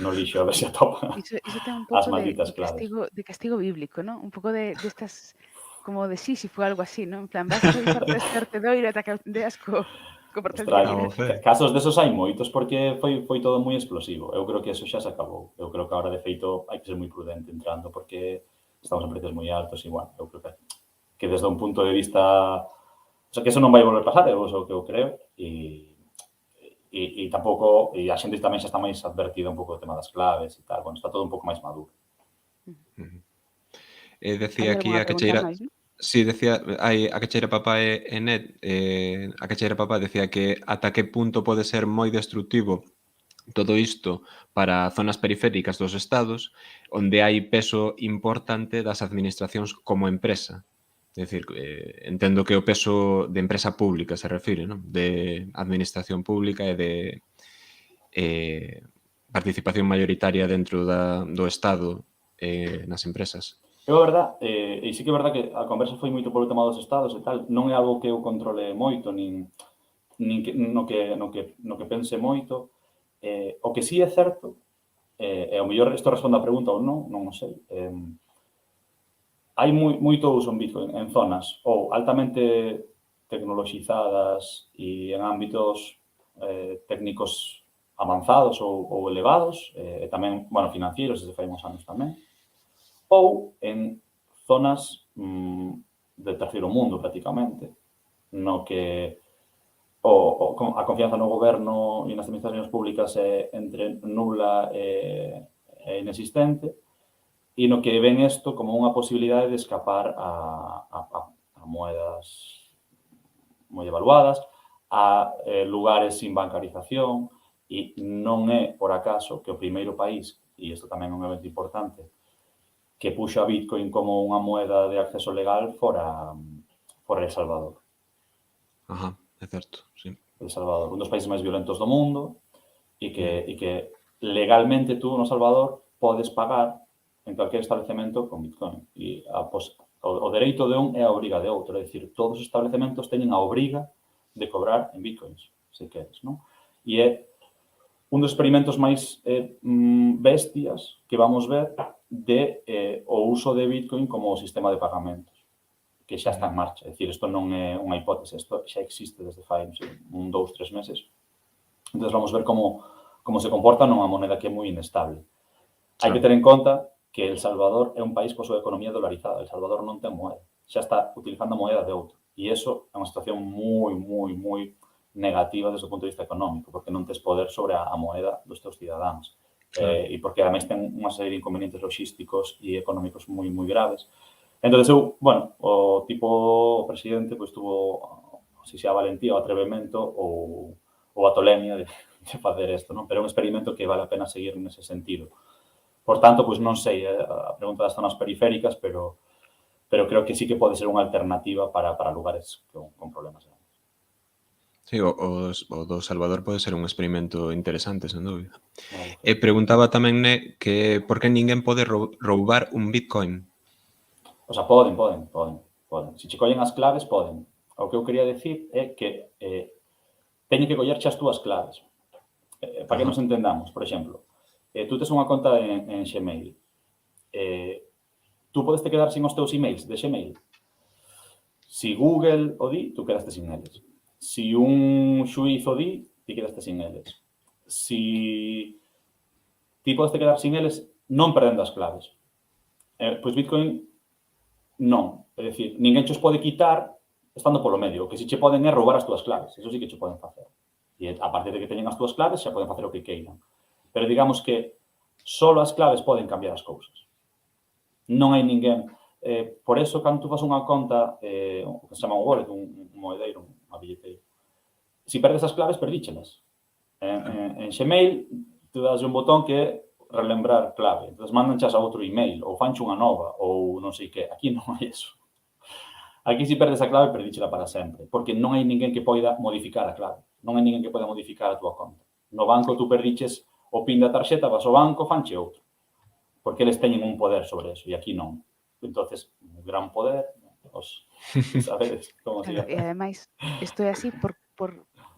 no lixo a ver se atopa Iso ten un as pouco malditas claves. de castigo bíblico, non? Un pouco destas como de Sísifo, algo así, non? En plan, vas a revisar todo este vertedoiro ata que deas co portal directo. Casos desos hai moitos porque foi todo moi explosivo. Eu creo que eso xa se acabou. Eu creo que agora, de feito, hai que ser moi prudente entrando porque estamos en precios moi altos e, bueno, eu creo que desde un punto de vista... O sea, que eso non vai volver a pasar, é o que eu creo, e tampouco... E a xente tamén xa está máis advertida un pouco do tema das claves e tal. Bueno, está todo un pouco máis maduro. Decía aquí a Quecheira... Sí, decía, a Quecheira Papá e Net, a Quecheira Papá decía que ata que punto pode ser moi destructivo todo isto para zonas periféricas dos estados onde hai peso importante das administracións como empresa. É dicir, entendo que o peso de empresa pública se refire, non? De administración pública e de participación mayoritaria dentro do Estado nas empresas. Eu, a verdad, e sí que é verdad que a conversa foi moito polo tema dos estados e tal, non é algo que eu controle moito, nin que, no que pense moito. O que sí é certo, e ao mellor isto responde a pregunta ou non o sei, hai moito uso en Bitcoin en zonas ou altamente tecnoloxizadas e en ámbitos técnicos avanzados ou elevados, e tamén, bueno, financieros desde fai uns anos tamén, ou en zonas de terceiro mundo, prácticamente, no que a confianza no goberno e nas administracións públicas é entre nula e inexistente, e no que ven isto como unha posibilidade de escapar a moedas moi evaluadas, a lugares sin bancarización, e non é, por acaso, que o primeiro país, e isto tamén é un evento importante, que puxo a Bitcoin como unha moeda de acceso legal fora El Salvador. Ajá, é certo, sí. El Salvador, un dos países máis violentos do mundo, e que legalmente tú no Salvador podes pagar en calquer establecemento con Bitcoin. E o dereito de un é a obriga de outro. É dicir, todos os establecementos teñen a obriga de cobrar en Bitcoins, se queres, non? E é un dos experimentos máis bestias que vamos ver de o uso de Bitcoin como sistema de pagamentos, que xa está en marcha. É dicir, isto non é unha hipótese, isto xa existe desde fai 2, 3 meses. Entón, vamos ver como se comporta nunha moneda que é moi inestable. Hai que ter en conta que El Salvador é un país coa súa economía dolarizada. El Salvador non ten moeda. Xa está utilizando moeda de outro. E iso é unha situación moi, moi, moi negativa desde o punto de vista económico, porque non tes poder sobre a moeda dos teus cidadáns. E porque, ademais, ten unha serie de inconvenientes logísticos e económicos moi, moi graves. Entón, o presidente, pois, tuvo, se xa valentía, o atrevemento ou a tolemia de facer isto, non? Pero é un experimento que vale a pena seguir nese sentido. Por tanto, pois non sei, a pregunta das zonas periféricas, pero creo que sí que pode ser unha alternativa para lugares con problemas. Sí, o do Salvador pode ser un experimento interesante, sen dúbida. E preguntaba tamén, Ne, que por que ninguén pode roubar un Bitcoin? O sea, poden. Se che collen as claves, poden. O que eu quería decir é que teñen que collerche as túas claves. Para que nos entendamos, por exemplo, tú tes unha conta en Gmail. Tú podes te quedar sin os teus emails de Gmail. Si Google o di, tú quedaste sin eles. Si un xuiz o di, ti quedaste sin eles. Si ti podes te quedar sin eles non perdendo as claves. Pois Bitcoin non. É dicir, ninguén xos pode quitar estando polo medio. O que si che poden é roubar as túas claves. Iso sí que che poden facer. E a partir de que teñen as túas claves, xa poden facer o que queiran. Pero digamos que só as claves poden cambiar as cousas. Non hai ninguén. Por eso, cando tú fas unha conta, o que se chama un wallet, un moedeiro, unha billeteira, se perdes as claves, perdíchelas. En Gmail, tú das un botón que é relembrar clave. Entón, mandanchas a outro email, ou fanche unha nova, ou non sei que. Aquí non hai eso. Aquí, se perdes a clave, perdíchela para sempre. Porque non hai ninguén que poida modificar a clave. Non hai ninguén que poida modificar a túa conta. No banco, tú perdiches o PIN da tarxeta, vas ao banco, fanche outro. Porque eles teñen un poder sobre eso, e aquí non. Entonces, un gran poder, os sabedes como se Claro, e ademais, isto é así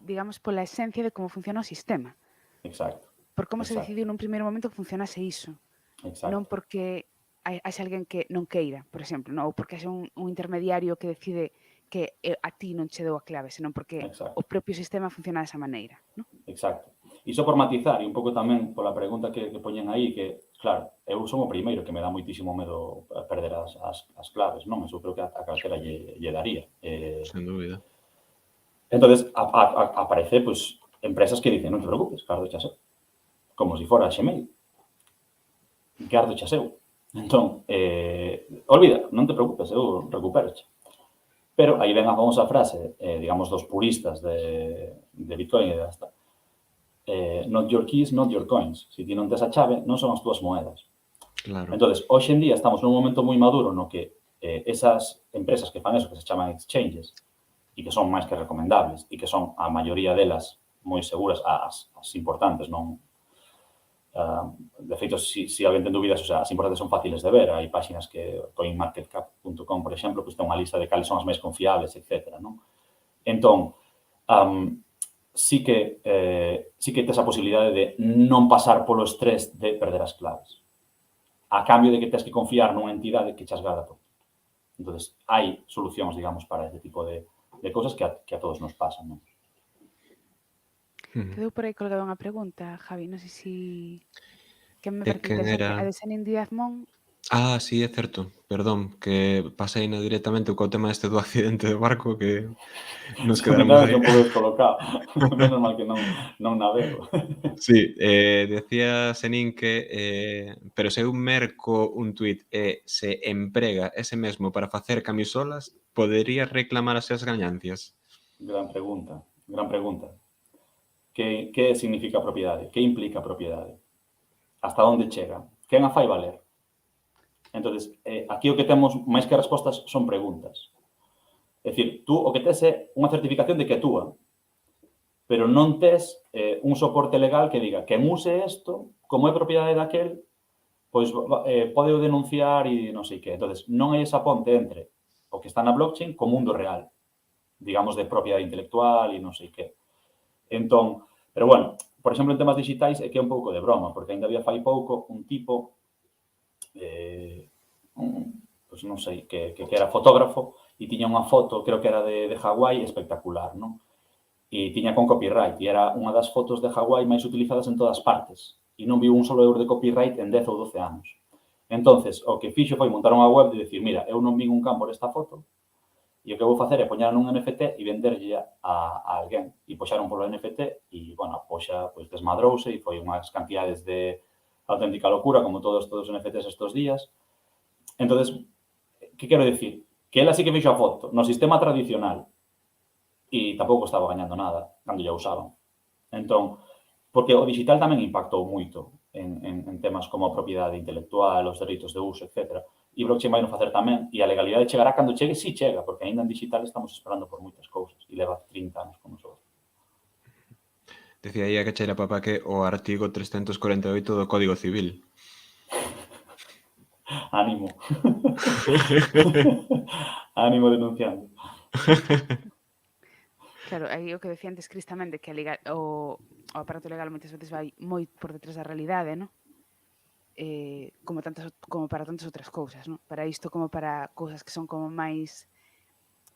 digamos, pola esencia de como funciona o sistema. Exacto. Por como se decidiu nun primeiro momento que funcionase iso. Exacto. Non porque haxe alguén que non queira, por exemplo, non? Ou porque haxe un intermediario que decide que a ti non che dou a clave, senón porque o propio sistema funciona desa maneira, non? Exacto. Iso por matizar, e un pouco tamén pola pregunta que poñen aí, que, claro, eu son o primeiro que me dá moitísimo medo perder as claves, non? Eso creo que a calquera lle daría. Sen dúbida. Entonces, aparece, pois, empresas que dicen, non te preocupes, gardo xa seu. Como se fora Gmail. Gardo xa seu. Entón, olvida, non te preocupes, eu recupero xa. Pero aí ven a famosa frase, digamos, dos puristas de Bitcoin e hasta not your keys, not your coins. Se ti non tes a chave, non son as túas moedas. Claro. Entonces, hoxe en día estamos nun momento moi maduro no que esas empresas que fan eso, que se chaman exchanges, e que son máis que recomendables, e que son a maioría delas moi seguras, as importantes, non? De feito, se alguén ten dúbidas, o sea, as importantes son fáciles de ver. Hai páxinas que, coinmarketcap.com, por exemplo, que ten unha lista de cales son as máis confiables, etc. Non? Entón, sí que tes a posibilidade de non pasar polo estrés de perder as claves. A cambio de que tes que confiar nunha entidade que chas garda todo. Entón, hai solucións, digamos, para este tipo de cousas que a todos nos pasan, non? Quedou por aí colgada unha pregunta, Javi, non sei se... que me De parece quen interesante. era? A de Senin Díaz Mon, Sí, é certo. Perdón, que paseino directamente co tema este do accidente de barco que nos A mí quedáramos tamén aí. un pouco descolocado. Menos mal que non navego. Sí, decía Senín que, pero se eu merco un tuit e se emprega ese mesmo para facer camisolas, podería reclamar as súas ganancias? Gran pregunta, gran pregunta. Que significa propiedade? Que implica propiedade? Hasta onde chega? Quen a fai valer? Entonces, aquí o que temos máis que respostas son preguntas. É dicir, tú o que tes é unha certificación de que é túa, pero non tes un soporte legal que diga que use isto, como é propiedade daquel, pois pode denunciar e non sei que. Entonces, non hai esa ponte entre o que está na blockchain co mundo real, digamos, de propiedade intelectual e non sei que. Entón, pero bueno, por exemplo, en temas digitais é que é un pouco de broma, porque ainda había fai pouco un tipo, pois non sei, que era fotógrafo e tiña unha foto, creo que era de Hawái, espectacular, non? E tiña con copyright, e era unha das fotos de Hawái máis utilizadas en todas partes. E non viu un solo euro de copyright en 10 ou 12 anos. Entonces, o que fixo foi montar unha web e dicir, mira, eu non vin un can por esta foto, e o que vou facer é poñer nun NFT e venderlle a alguén. E poxaron polo NFT e, bueno, a poxa pois, desmadrouse e foi unhas cantidades de auténtica locura, como todos os NFTs estos días. Entonces, que quero dicir? Que ela sí que fixo a foto no sistema tradicional e tampouco estaba gañando nada cando lla usaban. Entón, porque o digital tamén impactou moito en temas como a propiedade intelectual, os dereitos de uso, etc. E blockchain vai non facer tamén. E a legalidade chegará cando chegue, sí chega, porque aínda en digital estamos esperando por moitas cousas. E leva 30 anos con nosotros. Decía aí a Cachera Papá que o artigo 348 do Código Civil. Ánimo. Ánimo denunciando. claro, aí o que decía antes Cris tamén, de que o aparato legal moitas veces vai moi por detrás da realidade, non? Como para tantas outras cousas, non? Para isto como para cousas que son como máis,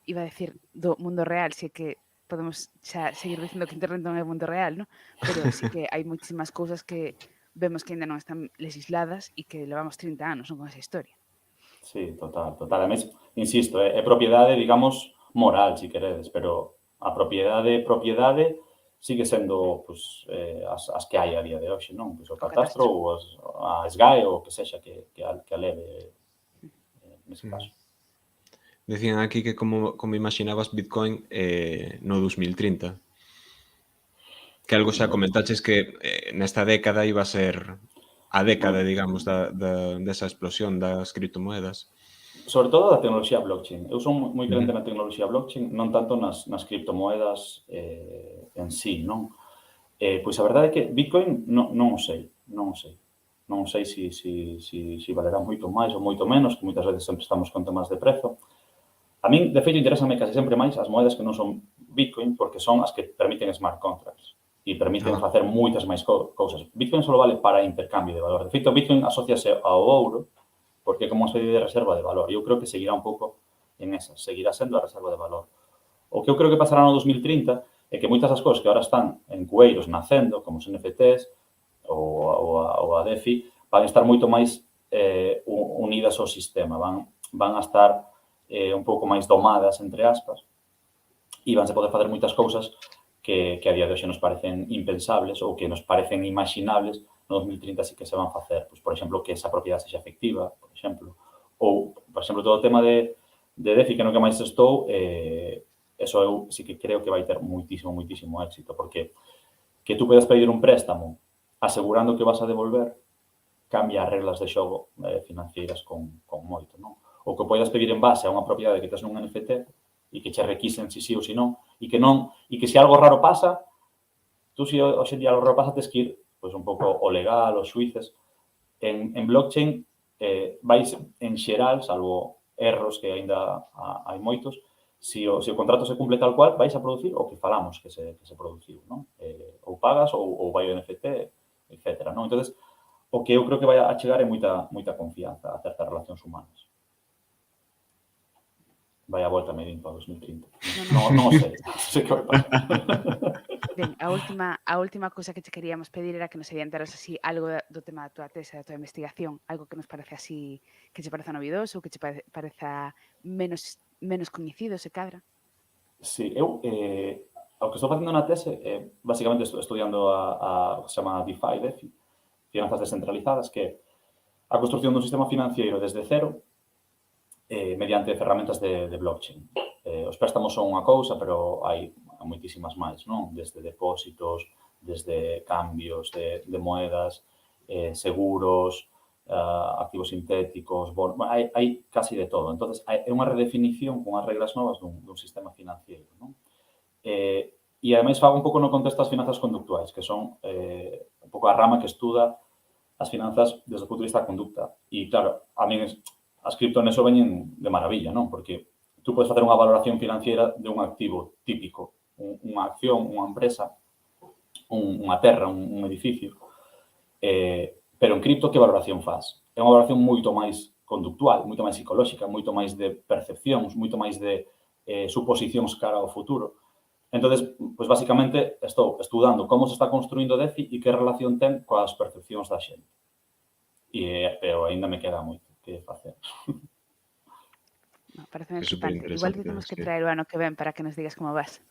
iba a decir, do mundo real, si é que podemos xa seguir dicindo que internet non é o mundo real, non? Pero sí que hai moitísimas cousas que vemos que ainda non están legisladas e que levamos 30 anos, non, con esa historia. Sí, total, total. Ademais, insisto, é propiedade, digamos, moral, si queredes, pero a propiedade sigue sendo pues, as que hai a día de hoxe, non? Pues o catastro ou a SGAE ou o que sexa que a leve nese caso. Decían aquí que como imaginabas Bitcoin no 2030. Que algo xa comentaches que nesta década iba a ser a década, digamos, desa explosión das criptomoedas. Sobre todo da tecnoloxía blockchain. Eu son moi crente na tecnoloxía blockchain, non tanto nas criptomoedas en sí, non? Pois a verdade é que Bitcoin non o sei, non o sei. Non sei se valerá moito máis ou moito menos, que moitas veces sempre estamos con temas de prezo. A min, de feito, interesame case sempre máis as moedas que non son Bitcoin, porque son as que permiten smart contracts e permiten facer moitas máis cousas. Bitcoin só vale para intercambio de valor. De feito, Bitcoin asociase ao ouro porque é como unha especie de reserva de valor. Eu creo que seguirá un pouco en esa, seguirá sendo a reserva de valor. O que eu creo que pasará no 2030 é que moitas das cousas que ahora están en cueiros nacendo, como os NFTs ou a DeFi, van estar moito máis unidas ao sistema, van a estar un pouco máis domadas, entre aspas, e vanse poder fazer moitas cousas que a día de hoxe nos parecen impensables ou que nos parecen imaginables no 2030 sí que se van facer. Pois, por exemplo, que esa propiedade sexa efectiva, por exemplo. Ou, por exemplo, todo o tema de DeFi, que non que máis estou, eso eu sí que creo que vai ter moitísimo éxito, porque que tú podes pedir un préstamo asegurando que vas a devolver cambia as reglas de xogo financeiras con moito, non? Ou que podes pedir en base a unha propiedade que tes nun NFT e que che requisen si sí ou si non, e que se algo raro pasa, tú se hoxe en día algo raro pasa, tes que ir pois un pouco o legal, os xuíces. En blockchain vais en xeral, salvo erros que aínda hai moitos, se o contrato se cumple tal cual, vais a producir o que falamos que se produciu, non? Ou pagas ou vai o NFT, etc. Non? Entonces, o que eu creo que vai a chegar é moita confianza a certas relacións humanas. vai a volta medín para 2030. No. Non sei, sei que vai pasar. Ben, a última cousa que che queríamos pedir era que nos adiantaras así algo do tema da tua tese, da tua investigación, algo que nos parece así, que che pareza novidoso, que che pareza menos coñecido, se cadra. Sí, eu, o que estou facendo na tese, basicamente estou estudiando o que se chama DeFi, finanzas descentralizadas, que é a construcción dun sistema financiero desde cero mediante ferramentas de blockchain. Os préstamos son unha cousa, pero hai moitísimas máis, non? Desde depósitos, desde cambios de moedas, seguros, activos sintéticos, hai casi de todo. Entón, é unha redefinición con as regras novas dun sistema financiero, non? E ademais fago un pouco no contexto das finanzas conductuais, que son un pouco a rama que estuda as finanzas desde o punto de vista da conducta. E, claro, a mí as cripto neso veñen de maravilla, non? Porque tú podes facer unha valoración financiera de un activo típico, unha acción, unha empresa, unha terra, un edificio, pero en cripto que valoración faz? É unha valoración moito máis conductual, moito máis psicolóxica, moito máis de percepcións, moito máis de suposicións cara ao futuro. Entonces, pues basicamente, estou estudando como se está construindo o DeFi e que relación ten coas percepcións da xente. Pero ainda me queda moito que facer. No, parece É importante. Igual te temos que traer o ano que ven para que nos digas como vas.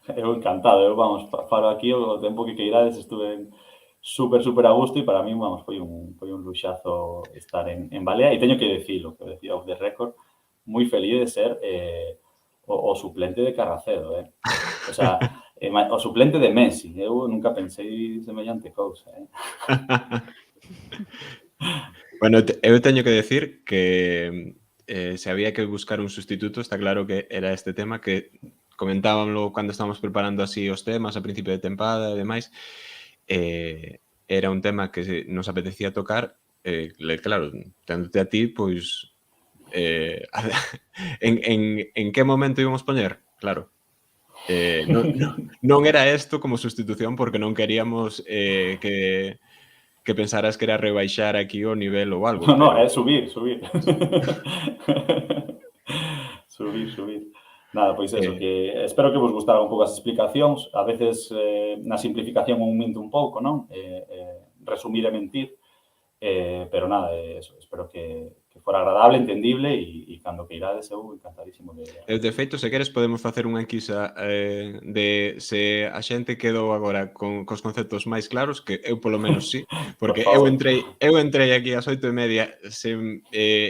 Eu encantado, vamos, falo aquí o tempo que queirades, estuve super a gusto e para mí, vamos, foi un luxazo estar en Balea e teño que decirlo, que decía off the record, moi feliz de ser o suplente de Carracedo, O sea, o suplente de Messi. Eu nunca pensei semellante cousa, Bueno, eu teño que decir que se había que buscar un sustituto, está claro que era este tema que comentábamlo cando estábamos preparando así os temas a principio de tempada e demais. Era un tema que nos apetecía tocar, claro, tándote a ti, pois en que momento íbamos poñer? Claro. Non era isto como sustitución porque non queríamos que pensaras que era rebaixar aquí o nivel ou algo. No, é subir. Subir. Nada, pois eso, que espero que vos gustaran un pouco as explicacións. A veces na simplificación un minto un pouco, non? Resumir e mentir. Pero nada, eso, espero que fora agradable, entendible e cando que irades eu encantadísimo de... De feito, se queres, podemos facer unha enquisa de se a xente quedou agora cos conceptos máis claros, que eu polo menos sí, porque eu entrei aquí ás 8:30 sen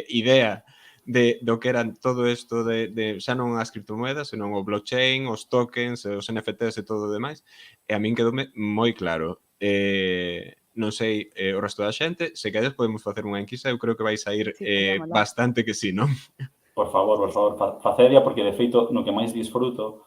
idea do que eran todo isto de xa non as criptomoedas, senón o blockchain, os tokens, os NFTs e todo o demais, e a min quedoume moi claro. Non sei o resto da xente, se queres podemos facer unha enquisa, eu creo que vai sair bastante que sí, non? Por favor, facedia, porque de feito no que máis disfruto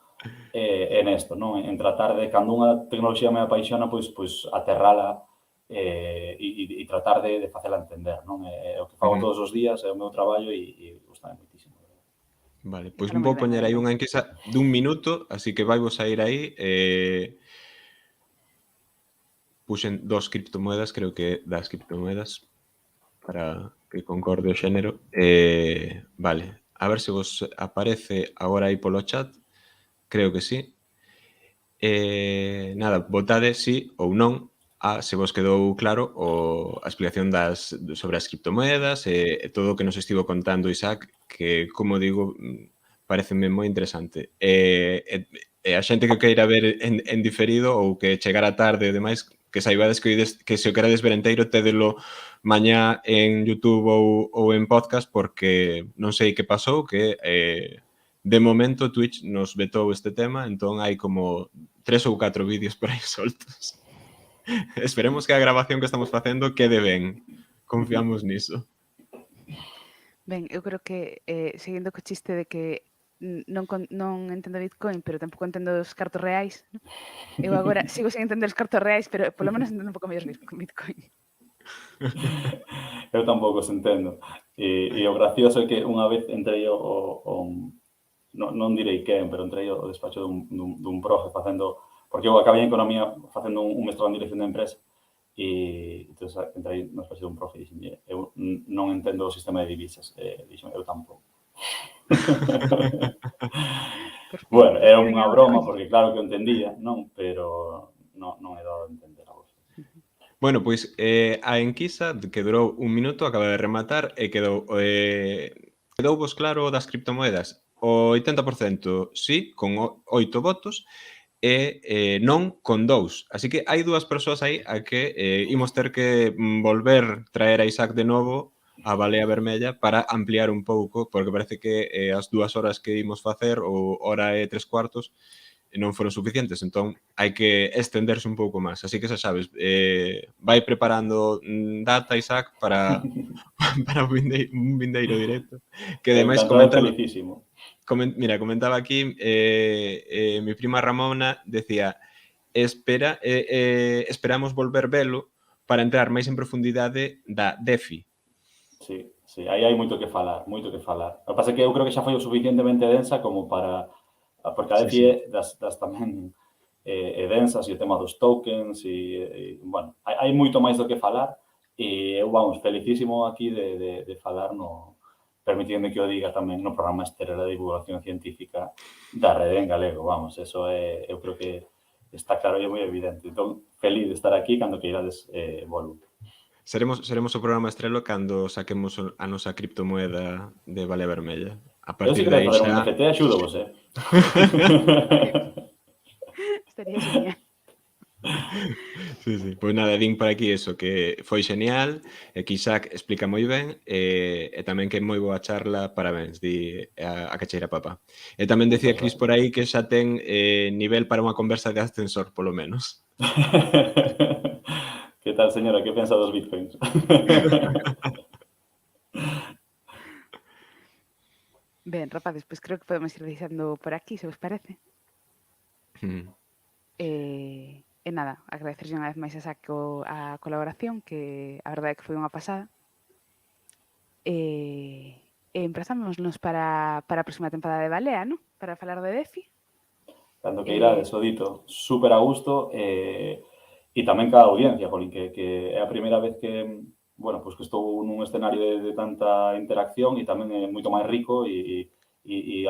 é nesto, non? En tratar de, cando unha tecnoloxía me apaixona, pois aterrala e tratar de facela entender, non? É o que fago todos os días, é o meu traballo e gustame moitísimo. Vale, pois vou poñer aí unha enquisa dun minuto, así que vai vos a ir aí puxen 2 criptomoedas, creo que das criptomoedas, para que concorde o xénero. Vale, a ver se vos aparece agora aí polo chat. Creo que sí. Nada, votade sí ou non se vos quedou claro a explicación sobre as criptomoedas e todo o que nos estivo contando Isaac, que, como digo, pareceme moi interesante. A xente que queira ver en diferido ou que chegara tarde e demais, que saibades que se o querades ver enteiro, tédelo mañá en YouTube ou en podcast, porque non sei que pasou, que de momento Twitch nos vetou este tema, entón hai como 3 ou 4 vídeos por aí soltos. Esperemos que a grabación que estamos facendo quede ben. Confiamos niso. Ben, eu creo que, seguindo co chiste de que non entendo Bitcoin, pero tampouco entendo os cartos reais, eu agora sigo sen entender os cartos reais, pero polo menos entendo un pouco mellor Bitcoin. Eu tampouco os entendo. E o gracioso é que unha vez entrei non direi quen, pero entrei ao despacho dun profe facendo, porque eu acabei en economía facendo un mestrado en dirección de empresa e entón entrei no despacho dun profe e dixen, eu non entendo o sistema de divisas, dixen, eu tampouco. Por fin, Bueno, por era fin unha algo broma, coño. porque claro que o entendía, non? Pero non é dado a entender a vos. Bueno, pois a enquisa que durou 1 minuto acaba de rematar e quedou vos claro o das criptomoedas. O 80% sí, con 8 votos, e non con 2. Así que hai 2 persoas aí a que imos ter que volver traer a Isaac de novo a Balea Vermella para ampliar un pouco, porque parece que as 2 horas que imos facer, ou hora e 3 cuartos, non foron suficientes, entón hai que estenderse un pouco máis. Así que xa sabes, vai preparando data, Isaac, para para un vindeiro directo. Que ademais Encantado e felicísimo. mira, comentaba aquí mi prima Ramona decía esperamos volver velo para entrar máis en profundidade da DeFi. Sí, sí, aí hai moito que falar, moito que falar. O que pasa é que eu creo que xa foi o suficientemente densa como para... Porque a Sí, DeFi sí. das tamén densas e o tema dos tokens bueno, hai moito máis do que falar e eu, vamos, felicísimo aquí de falar permitidme que o diga tamén no programa Estrela de Divulgación Científica da Rede en Galego, vamos, eso eu creo que está claro e moi evidente. Entón, feliz de estar aquí, cando que irades volvo. Seremos o programa estrelo cando saquemos a nosa criptomoeda de Balea Vermella. A Eu se partir de queres aí facer un xa... NFT, axúdovos, Estaría genial. Sí, sí. Pois nada, din por aquí eso, que foi genial, e que Isaac explica moi ben, e tamén que é moi boa charla, parabéns, di a Cacheira Papa. E tamén Moitas decía Cris gracias. por aí que xa ten nivel para unha conversa de ascensor, polo menos. Que tal, señora? Que pensa dos bitcoins? Ben, rapaces, pois creo que podemos ir deixando por aquí, se vos parece. E nada, agradecerlle unha vez máis a Saco a colaboración, que a verdade é que foi unha pasada. E empezámonos para a próxima temporada de Balea, non? Para falar de DeFi. Cando que irades, o dito, super a gusto e tamén cada audiencia, jolín, que é a primeira vez que, bueno, pues que estou nun escenario de tanta interacción e tamén é moito máis rico e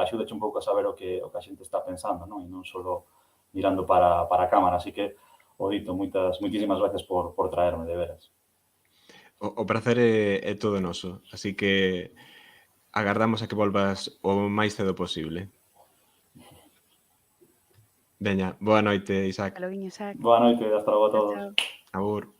axúdache un pouco a saber o que a xente está pensando, non? E non só mirando para a cámara. Así que, o dito, moitísimas gracias por traerme, de veras. O prazer é todo noso, así que agardamos a que volvas o máis cedo posible. Veña, boa noite, Isaac. Aloguinho, Sac. Boa noite, hasta logo a Chao, todos. chao. Agur.